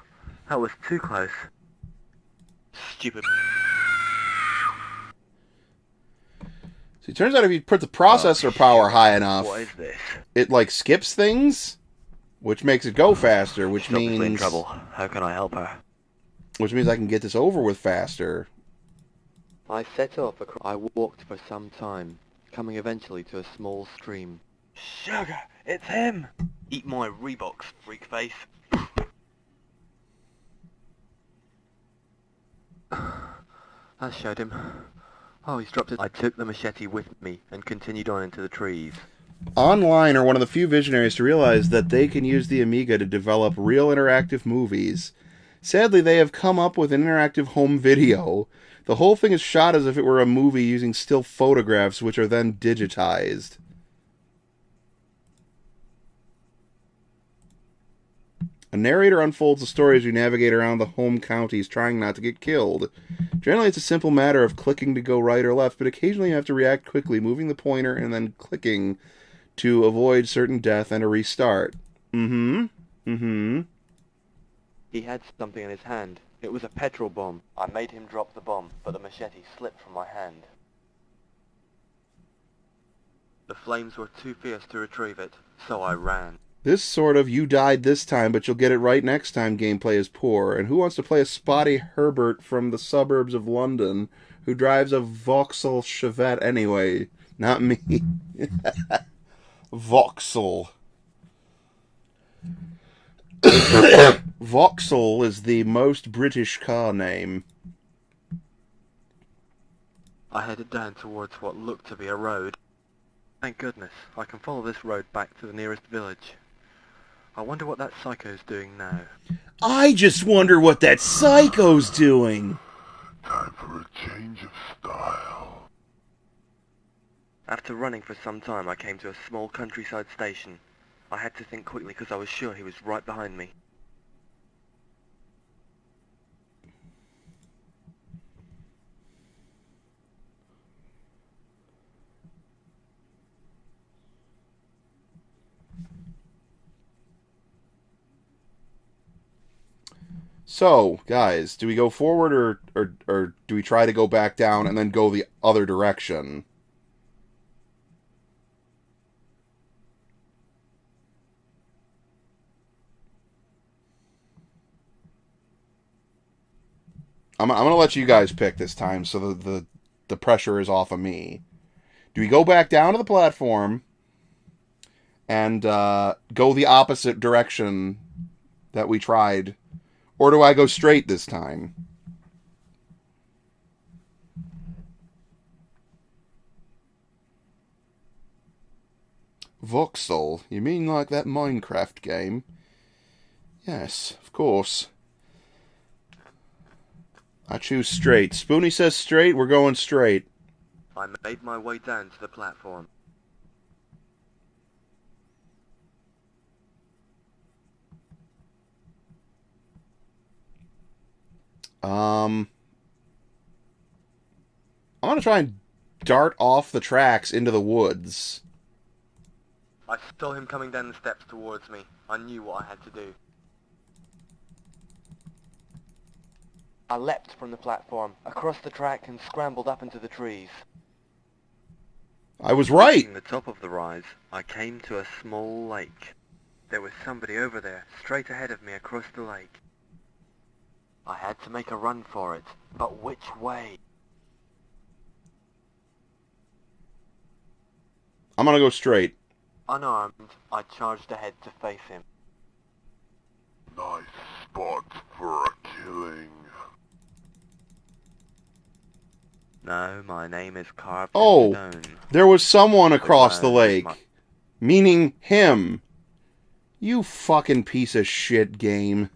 that was too close. Stupid. So it turns out if you put the processor power high enough, What is this? it like skips things, which makes it go faster, which She's obviously in means trouble. How can I help her? I can get this over with faster. I set off. I walked for some time, coming eventually to a small stream. Sugar, it's him! Eat my Reeboks, freakface. That showed him. Oh, he's dropped it. I took the machete with me and continued on into the trees. Online are one of the few visionaries to realize that they can use the Amiga to develop real interactive movies. Sadly, they have come up with an interactive home video. The whole thing is shot as if it were a movie using still photographs, which are then digitized. A narrator unfolds the story as you navigate around the home counties, trying not to get killed. Generally, it's a simple matter of clicking to go right or left, but occasionally you have to react quickly, moving the pointer and then clicking to avoid certain death and a restart. He had something in his hand. It was a petrol bomb. I made him drop the bomb, but the machete slipped from my hand. The flames were too fierce to retrieve it, so I ran. This sort of you died this time, but you'll get it right next time gameplay is poor. And who wants to play a spotty Herbert from the suburbs of London who drives a Vauxhall Chevette anyway? Not me. Vauxhall. Vauxhall is the most British car name. I headed down towards what looked to be a road. Thank goodness, I can follow this road back to the nearest village. I wonder what that psycho's doing now. I just wonder what that psycho's doing. Time for a change of style. After running for some time, I came to a small countryside station. I had to think quickly because I was sure he was right behind me. So, guys, do we go forward or do we try to go back down and then go the other direction? I'm gonna let you guys pick this time, so the pressure is off of me. Do we go back down to the platform and go the opposite direction that we tried, or do I go straight this time? Voxel? You mean like that Minecraft game? Yes, of course. I choose straight. Spoonie says straight, we're going straight. I made my way down to the platform. I'm gonna try and dart off the tracks into the woods. I saw him coming down the steps towards me. I knew what I had to do. I leapt from the platform, across the track, and scrambled up into the trees. I was right! Reaching the top of the rise, I came to a small lake. There was somebody over there, straight ahead of me across the lake. I had to make a run for it, but which way? I'm gonna go straight. Unarmed, I charged ahead to face him. Nice spot for a killing. No, my name is carved Oh, in stone. there was someone across the ground is lake. Meaning him. You fucking piece of shit game.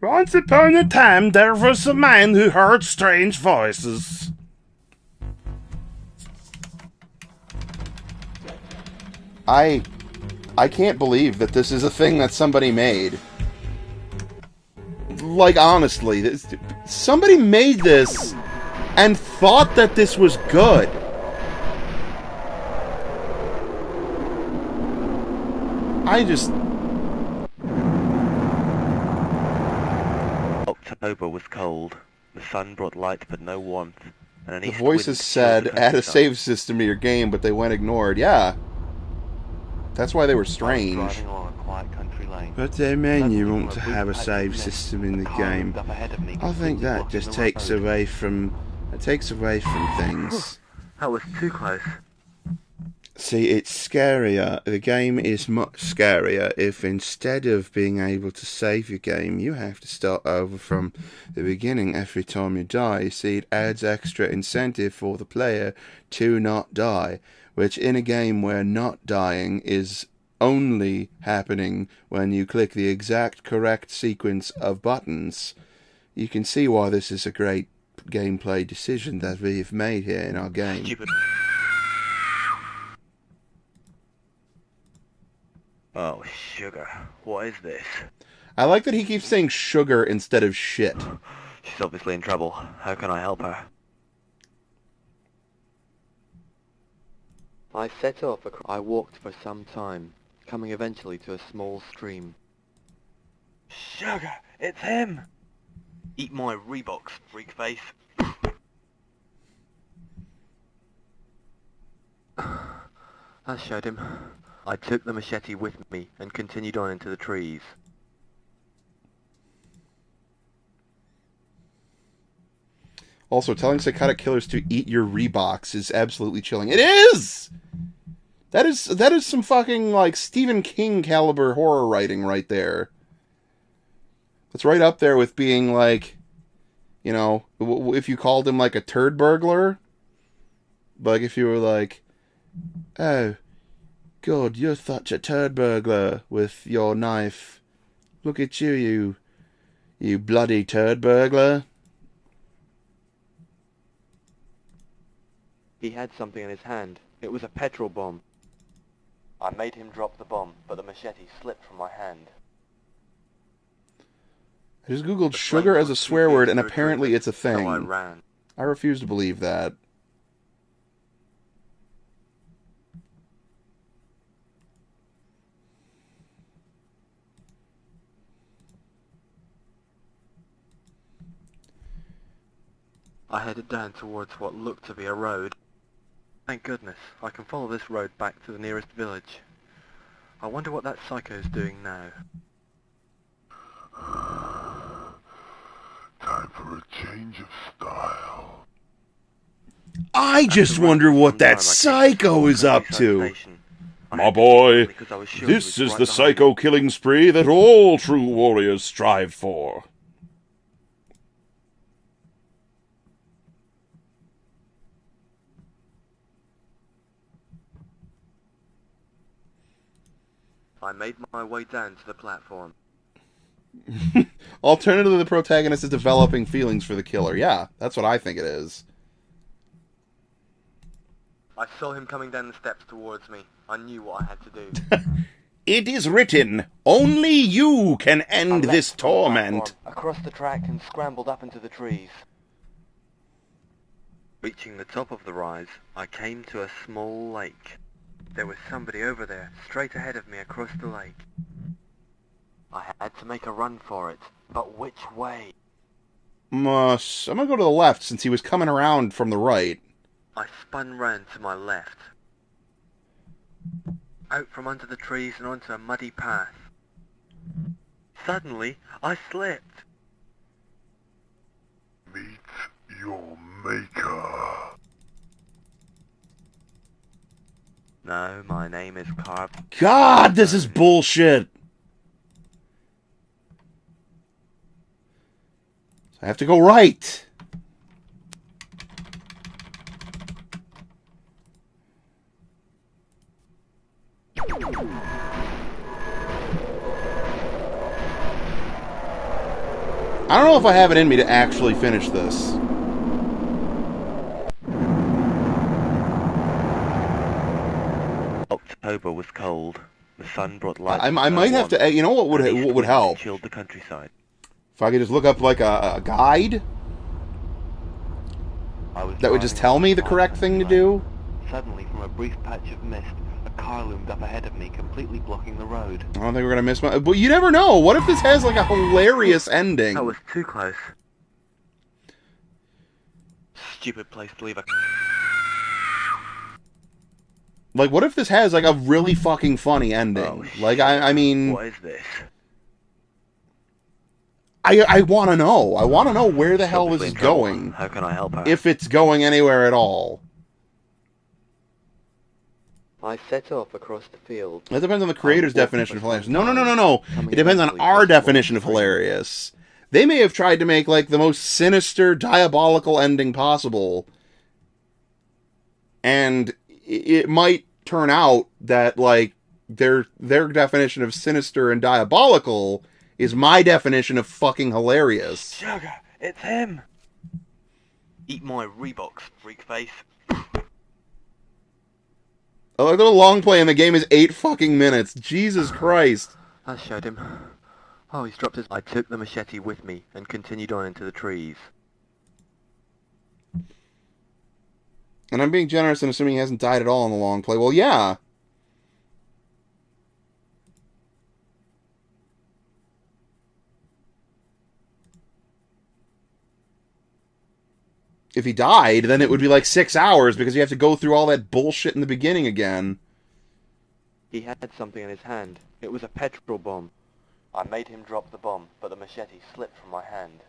Once upon a time, there was a man who heard strange voices. I can't believe that this is a thing that somebody made. Like, honestly, somebody made this and thought that this was good. October was cold. The sun brought light but no warmth. And an The east voices wind said, chilled the add a countryside. save system to your game, but they went ignored. Yeah. That's why they were I was strange. driving along a quiet country lane. But they mean you Suddenly, want from to a have a brief patch save of mist, system in a the car game. loomed up ahead of me, I think completely that blocking just the takes road. away from... It takes away from things. That was too close. See, it's scarier. The game is much scarier if instead of being able to save your game, you have to start over from the beginning every time you die. See, it adds extra incentive for the player to not die, which in a game where not dying is only happening when you click the exact correct sequence of buttons, you can see why this is a great gameplay decision that we've made here in our game. Stupid. Oh, sugar. What is this? I like that he keeps saying sugar instead of shit. She's obviously in trouble. How can I help her? I set off. I walked for some time, coming eventually to a small stream. Sugar! It's him! Eat my Reeboks, freakface. I showed him. I took the machete with me and continued on into the trees. Also, telling psychotic killers to eat your Reeboks is absolutely chilling. It is! That is some fucking, like, Stephen King caliber horror writing right there. It's right up there with being, like, you know, if you called him, like, a turd burglar. Like, if you were like, oh, God, you're such a turd burglar with your knife. Look at you, you bloody turd burglar. He had something in his hand. It was a petrol bomb. I made him drop the bomb, but the machete slipped from my hand. I just googled The sugar flames as a were swear too word, fierce and to apparently retrieve it's a it, so I thing. ran. I refuse to believe that. I headed down towards what looked to be a road. Thank goodness, I can follow this road back to the nearest village. I wonder what that psycho's doing now. change of style. I just wonder what that psycho is up to. My boy, this is the psycho killing spree that all true warriors strive for. I made my way down to the platform. Alternatively, the protagonist is developing feelings for the killer. Yeah, that's what I think it is. I saw him coming down the steps towards me. I knew what I had to do. It is written, only you can I end leapt this from the torment. platform, across the track and scrambled up into the trees. Reaching the top of the rise, I came to a small lake. There was somebody over there, straight ahead of me across the lake. I had to make a run for it, but which way? I'm gonna go to the left since he was coming around from the right. I spun round to my left. Out from under the trees and onto a muddy path. Suddenly, I slipped. Meet your maker. No, my name is Carb. God, this is bullshit. So I have to go right. I don't know if I have it in me to actually finish this. October was cold. The sun brought light. I might have to. You know what would help? Chilled the countryside. If I could just look up like a guide that would just tell me the correct thing to do. Suddenly, from a brief patch of mist, a car loomed up ahead of me, completely blocking the road. I don't think we're gonna miss my. But you never know. What if this has like a hilarious ending? That was too close. Stupid place to leave a. Like, what if this has like a really fucking funny ending? Oh, like, I mean, what is this? I want to know. I want to know where the hell this is going. How can I help her? If it's going anywhere at all. I set off across the field. That depends on the creator's definition of hilarious. No. It depends on our definition of hilarious. They may have tried to make like the most sinister, diabolical ending possible, and it might turn out that like their definition of sinister and diabolical is my definition of fucking hilarious. Sugar, it's him. Eat my Reeboks, freakface. I like the long play and the game is 8 fucking minutes. Jesus Christ. I showed him. Oh, he's dropped his... I took the machete with me and continued on into the trees. And I'm being generous and assuming he hasn't died at all in the long play. Well, yeah. If he died, then it would be like 6 hours because you have to go through all that bullshit in the beginning again. He had something in his hand. It was a petrol bomb. I made him drop the bomb, but the machete slipped from my hand.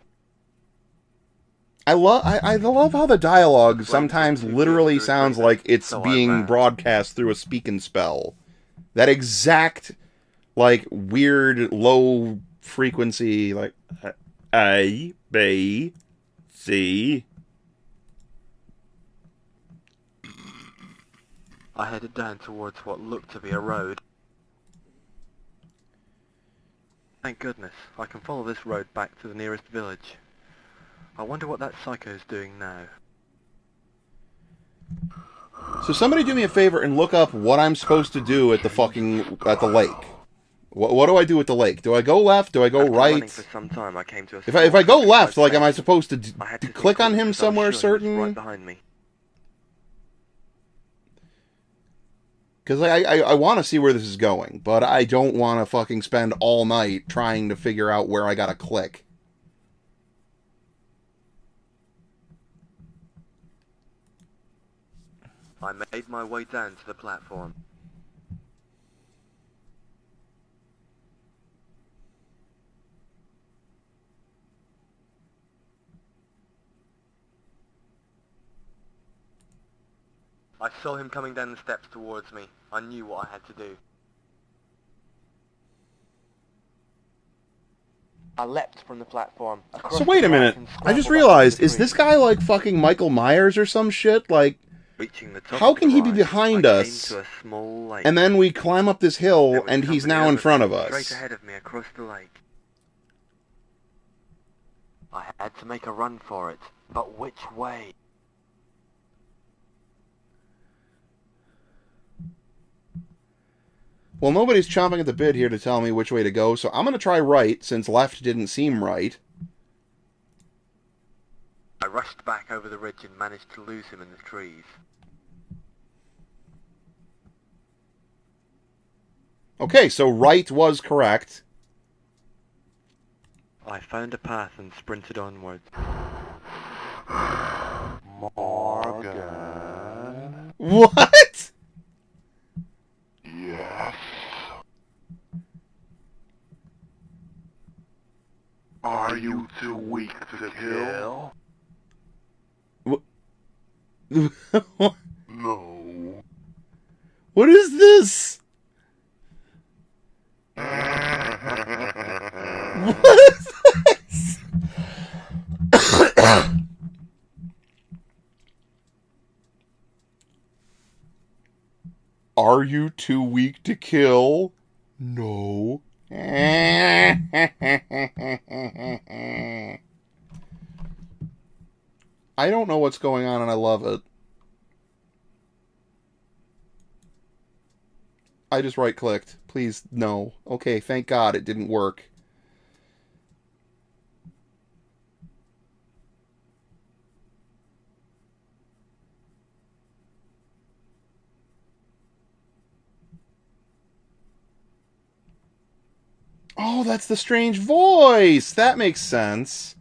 I love how the dialogue sometimes literally sounds like it's being broadcast through a speak and spell. That exact, like, weird, low frequency, like, A, B, C. I headed down towards what looked to be a road. Thank goodness, I can follow this road back to the nearest village. I wonder what that psycho's doing now. So somebody do me a favor and look up what I'm supposed to do at the lake. What do I do at the lake? Do I go left? Do I go right? For some time, I came to a if I go left, like, am I supposed to click on him somewhere certain? Right behind me. Because I want to see where this is going, but I don't want to fucking spend all night trying to figure out where I gotta click. I made my way down to the platform. I saw him coming down the steps towards me. I knew what I had to do. I leapt from the platform. So wait a minute. I just realized, is this guy like fucking Michael Myers or some shit? Like, Reaching the top how of the can he be rise, behind I us? came to a small lake. And then we climb up this hill, There was and he's somebody now in over front there, of us. straight ahead of me across the lake. I had to make a run for it, but which way? Well, nobody's chomping at the bit here to tell me which way to go, so I'm going to try right, since left didn't seem right. I rushed back over the ridge and managed to lose him in the trees. Okay, so right was correct. I found a path and sprinted onwards. Morgan. What? Yes. Are you too weak to kill? No. What is this? What is this? Are you too weak to kill? No. I don't know what's going on and I love it. I just right-clicked. Please, no. Okay, thank God it didn't work. Oh, that's the strange voice! That makes sense.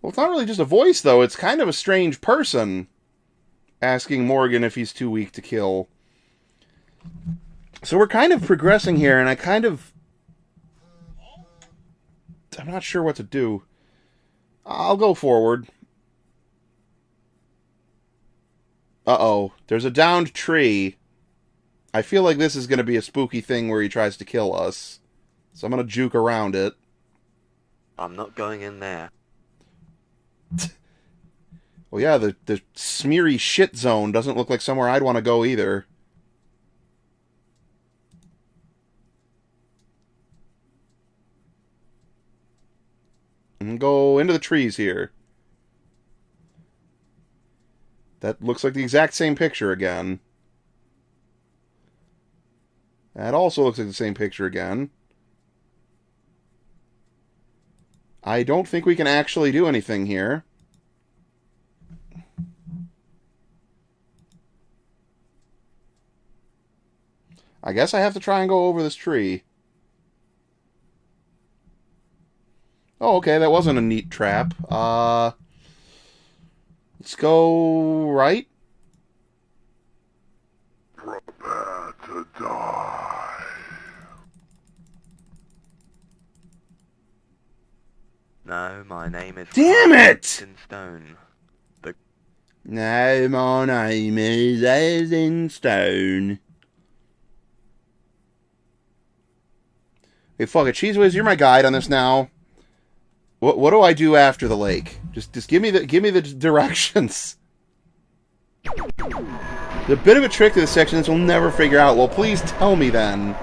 Well, it's not really just a voice, though. It's kind of a strange person asking Morgan if he's too weak to kill. So we're kind of progressing here, and I'm not sure what to do. I'll go forward. Uh-oh. There's a downed tree. I feel like this is going to be a spooky thing where he tries to kill us. So I'm going to juke around it. I'm not going in there. Well, yeah, the smeary shit zone doesn't look like somewhere I'd want to go either. And go into the trees here. That looks like the exact same picture again. That also looks like the same picture again. I don't think we can actually do anything here. I guess I have to try and go over this tree. Oh, okay, that wasn't a neat trap. Let's go right. Prepare to die. No, my name is... Damn it! In stone. No, my name is as in stone. Hey, fuck it, Cheese Whiz, you're my guide on this now. What do I do after the lake? Just give me the directions. The bit of a trick to this section that we'll never figure out. Well, please tell me then.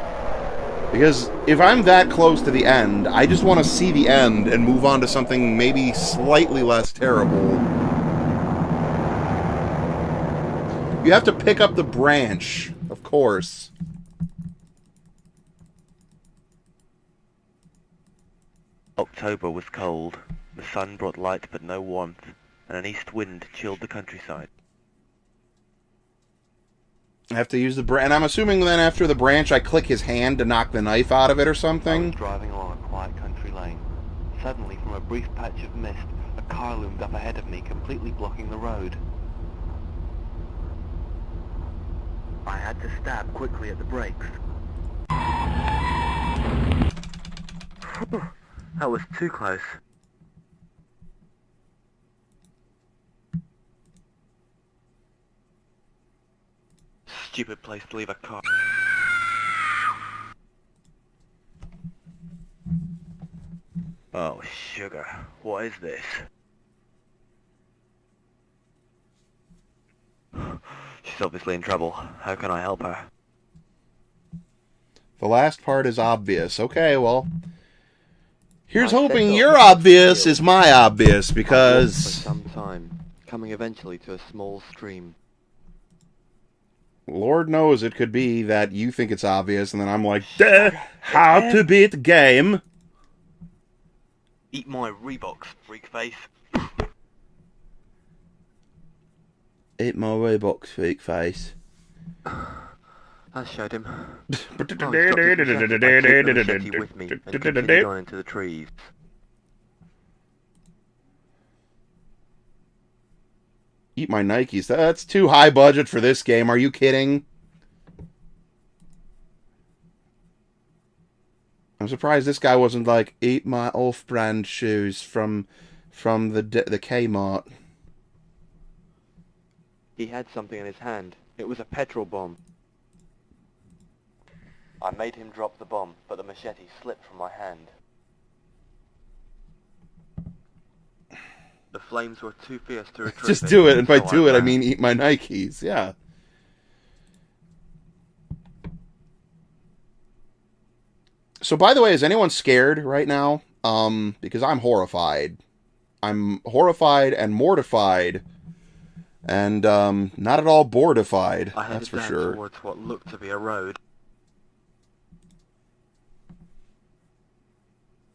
Because if I'm that close to the end, I just want to see the end and move on to something maybe slightly less terrible. You have to pick up the branch, of course. October was cold. The sun brought light but no warmth, and an east wind chilled the countryside. I have to use the branch, and I'm assuming then after the branch I click his hand to knock the knife out of it or I something? was driving along a quiet country lane. Suddenly, from a brief patch of mist, a car loomed up ahead of me, completely blocking the road. I had to stab quickly at the brakes. That was too close. stupid place to leave a car. Oh, sugar. What is this? She's obviously in trouble. How can I help her? The last part is obvious. Okay, well, here's I hoping set your off obvious the is my obvious, I walked for because some time, coming eventually to a small stream. Lord knows it could be that you think it's obvious, and then I'm like, duh, how to beat the game. Eat my Reeboks, freakface. Eat my Reeboks, freak face. I showed him. I stopped his machete. I took the machete with me and continued on into the trees. Eat my Nikes. That's too high budget for this game. Are you kidding? I'm surprised this guy wasn't like, eat my off-brand shoes from the Kmart. He had something in his hand. It was a petrol bomb. I made him drop the bomb, but the machete slipped from my hand. The flames were too fierce to retrieve Just do it, and by so do it, I ran. mean eat my Nikes. Yeah. So, by the way, is anyone scared right now? Because I'm horrified. I'm horrified and mortified, and not at all boardified. I That's headed for down sure. towards what looked to be a road.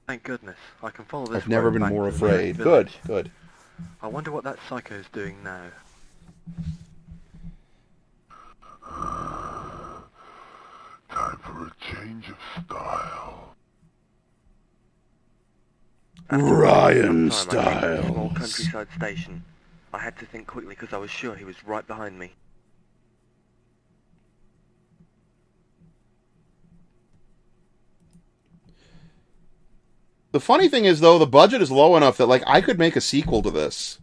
Thank goodness, I can follow this I've never road been back more to the nearest afraid. Good, village. good. I wonder what that psycho's doing now. Time for a change of style. Ryan After I came to a small Styles. countryside station. I had to think quickly because I was sure he was right behind me. The funny thing is, though, the budget is low enough that, like, I could make a sequel to this.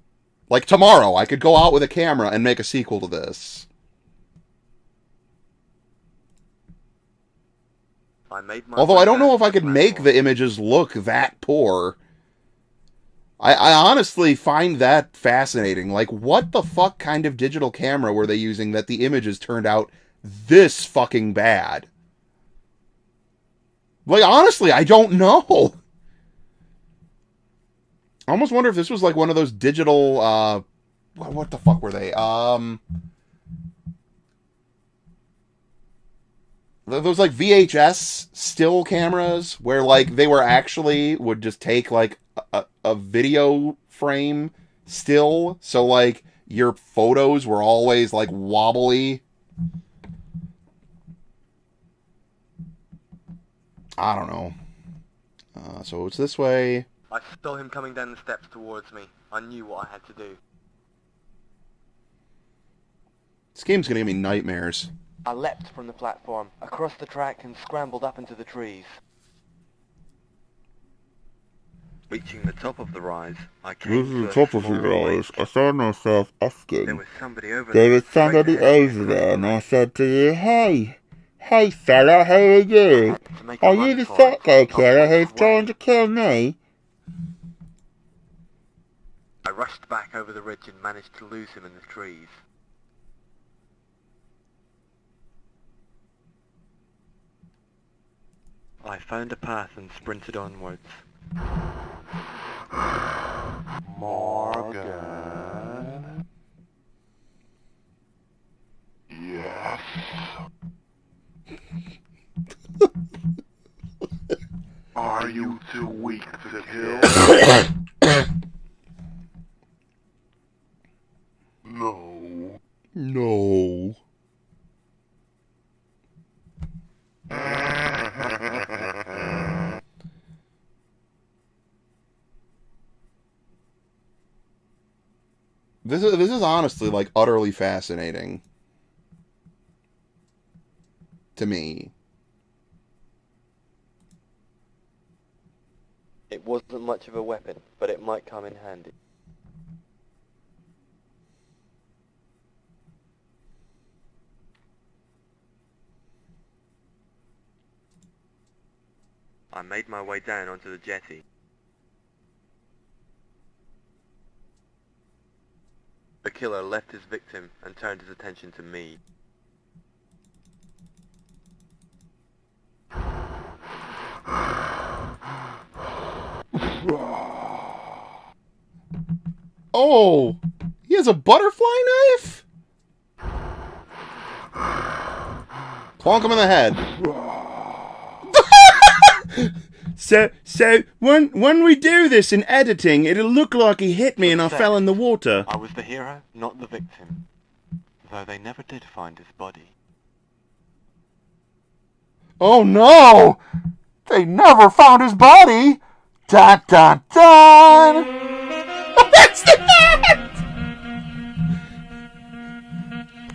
Like, tomorrow, I could go out with a camera and make a sequel to this. I made my Although way I don't down know if to I could make platform. the images look that poor. I honestly find that fascinating. Like, what the fuck kind of digital camera were they using that the images turned out this fucking bad? Like, honestly, I don't know. I almost wonder if this was like one of those digital, what the fuck were they? Those like VHS still cameras where like they were actually would just take like a video frame still, so like your photos were always like wobbly. I don't know. So it's this way. I saw him coming down the steps towards me. I knew what I had to do. This game's gonna give me nightmares. I leapt from the platform, across the track and scrambled up into the trees. Reaching the top of the rise, I came to a small lake. I found myself asking. There was somebody over There there. was somebody over there, and I said to you, hey fella, how are you? Are you the psycho killer who's trying to kill me? I rushed back over the ridge and managed to lose him in the trees. I found a path and sprinted onwards. Morgan? Yes. Are you too weak to kill? No. No. This is honestly like utterly fascinating to me. It wasn't much of a weapon, but it might come in handy. I made my way down onto the jetty. The killer left his victim and turned his attention to me. Oh! He has a butterfly knife? Plonk him in the head. So when we do this in editing, it'll look like he hit me and I fell in the water. I was the hero, not the victim. Though they never did find his body. Oh no! They never found his body! Dun dun dun! That's the end!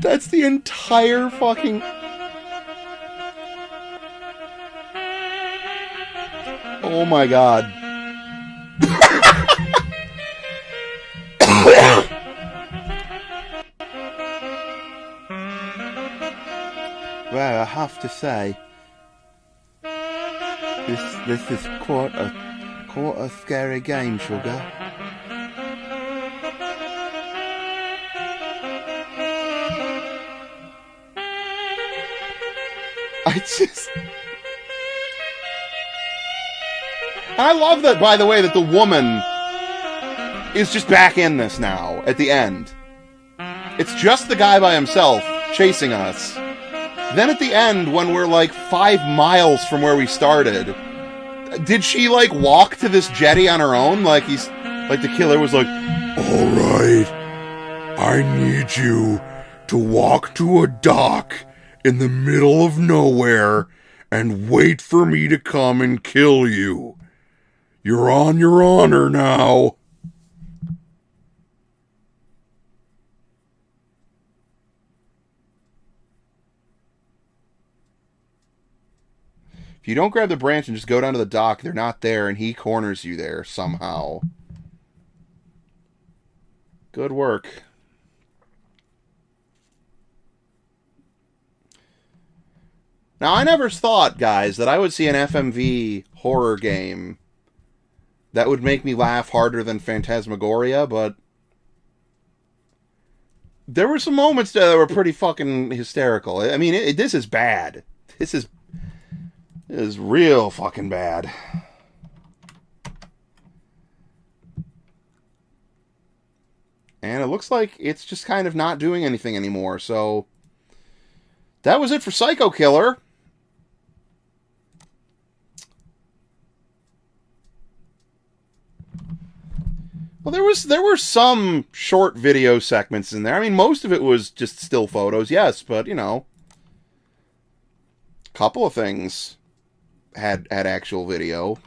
That's the entire fucking... Oh my god. Well, I have to say, this is quite a scary game, sugar. I just... I love that, by the way, that the woman is just back in this now, at the end. It's just the guy by himself chasing us. Then at the end, when we're like 5 miles from where we started, did she like walk to this jetty on her own? Like the killer was like, "Alright, I need you to walk to a dock in the middle of nowhere and wait for me to come and kill you. You're on your honor now." If you don't grab the branch and just go down to the dock, they're not there, and he corners you there somehow. Good work. Now, I never thought, guys, that I would see an FMV horror game that would make me laugh harder than Phantasmagoria, but there were some moments that were pretty fucking hysterical. I mean, this is bad. This is real fucking bad. And it looks like it's just kind of not doing anything anymore, so that was it for Psycho Killer. Well, there were some short video segments in there. I mean, most of it was just still photos, yes, but, you know, a couple of things had actual video.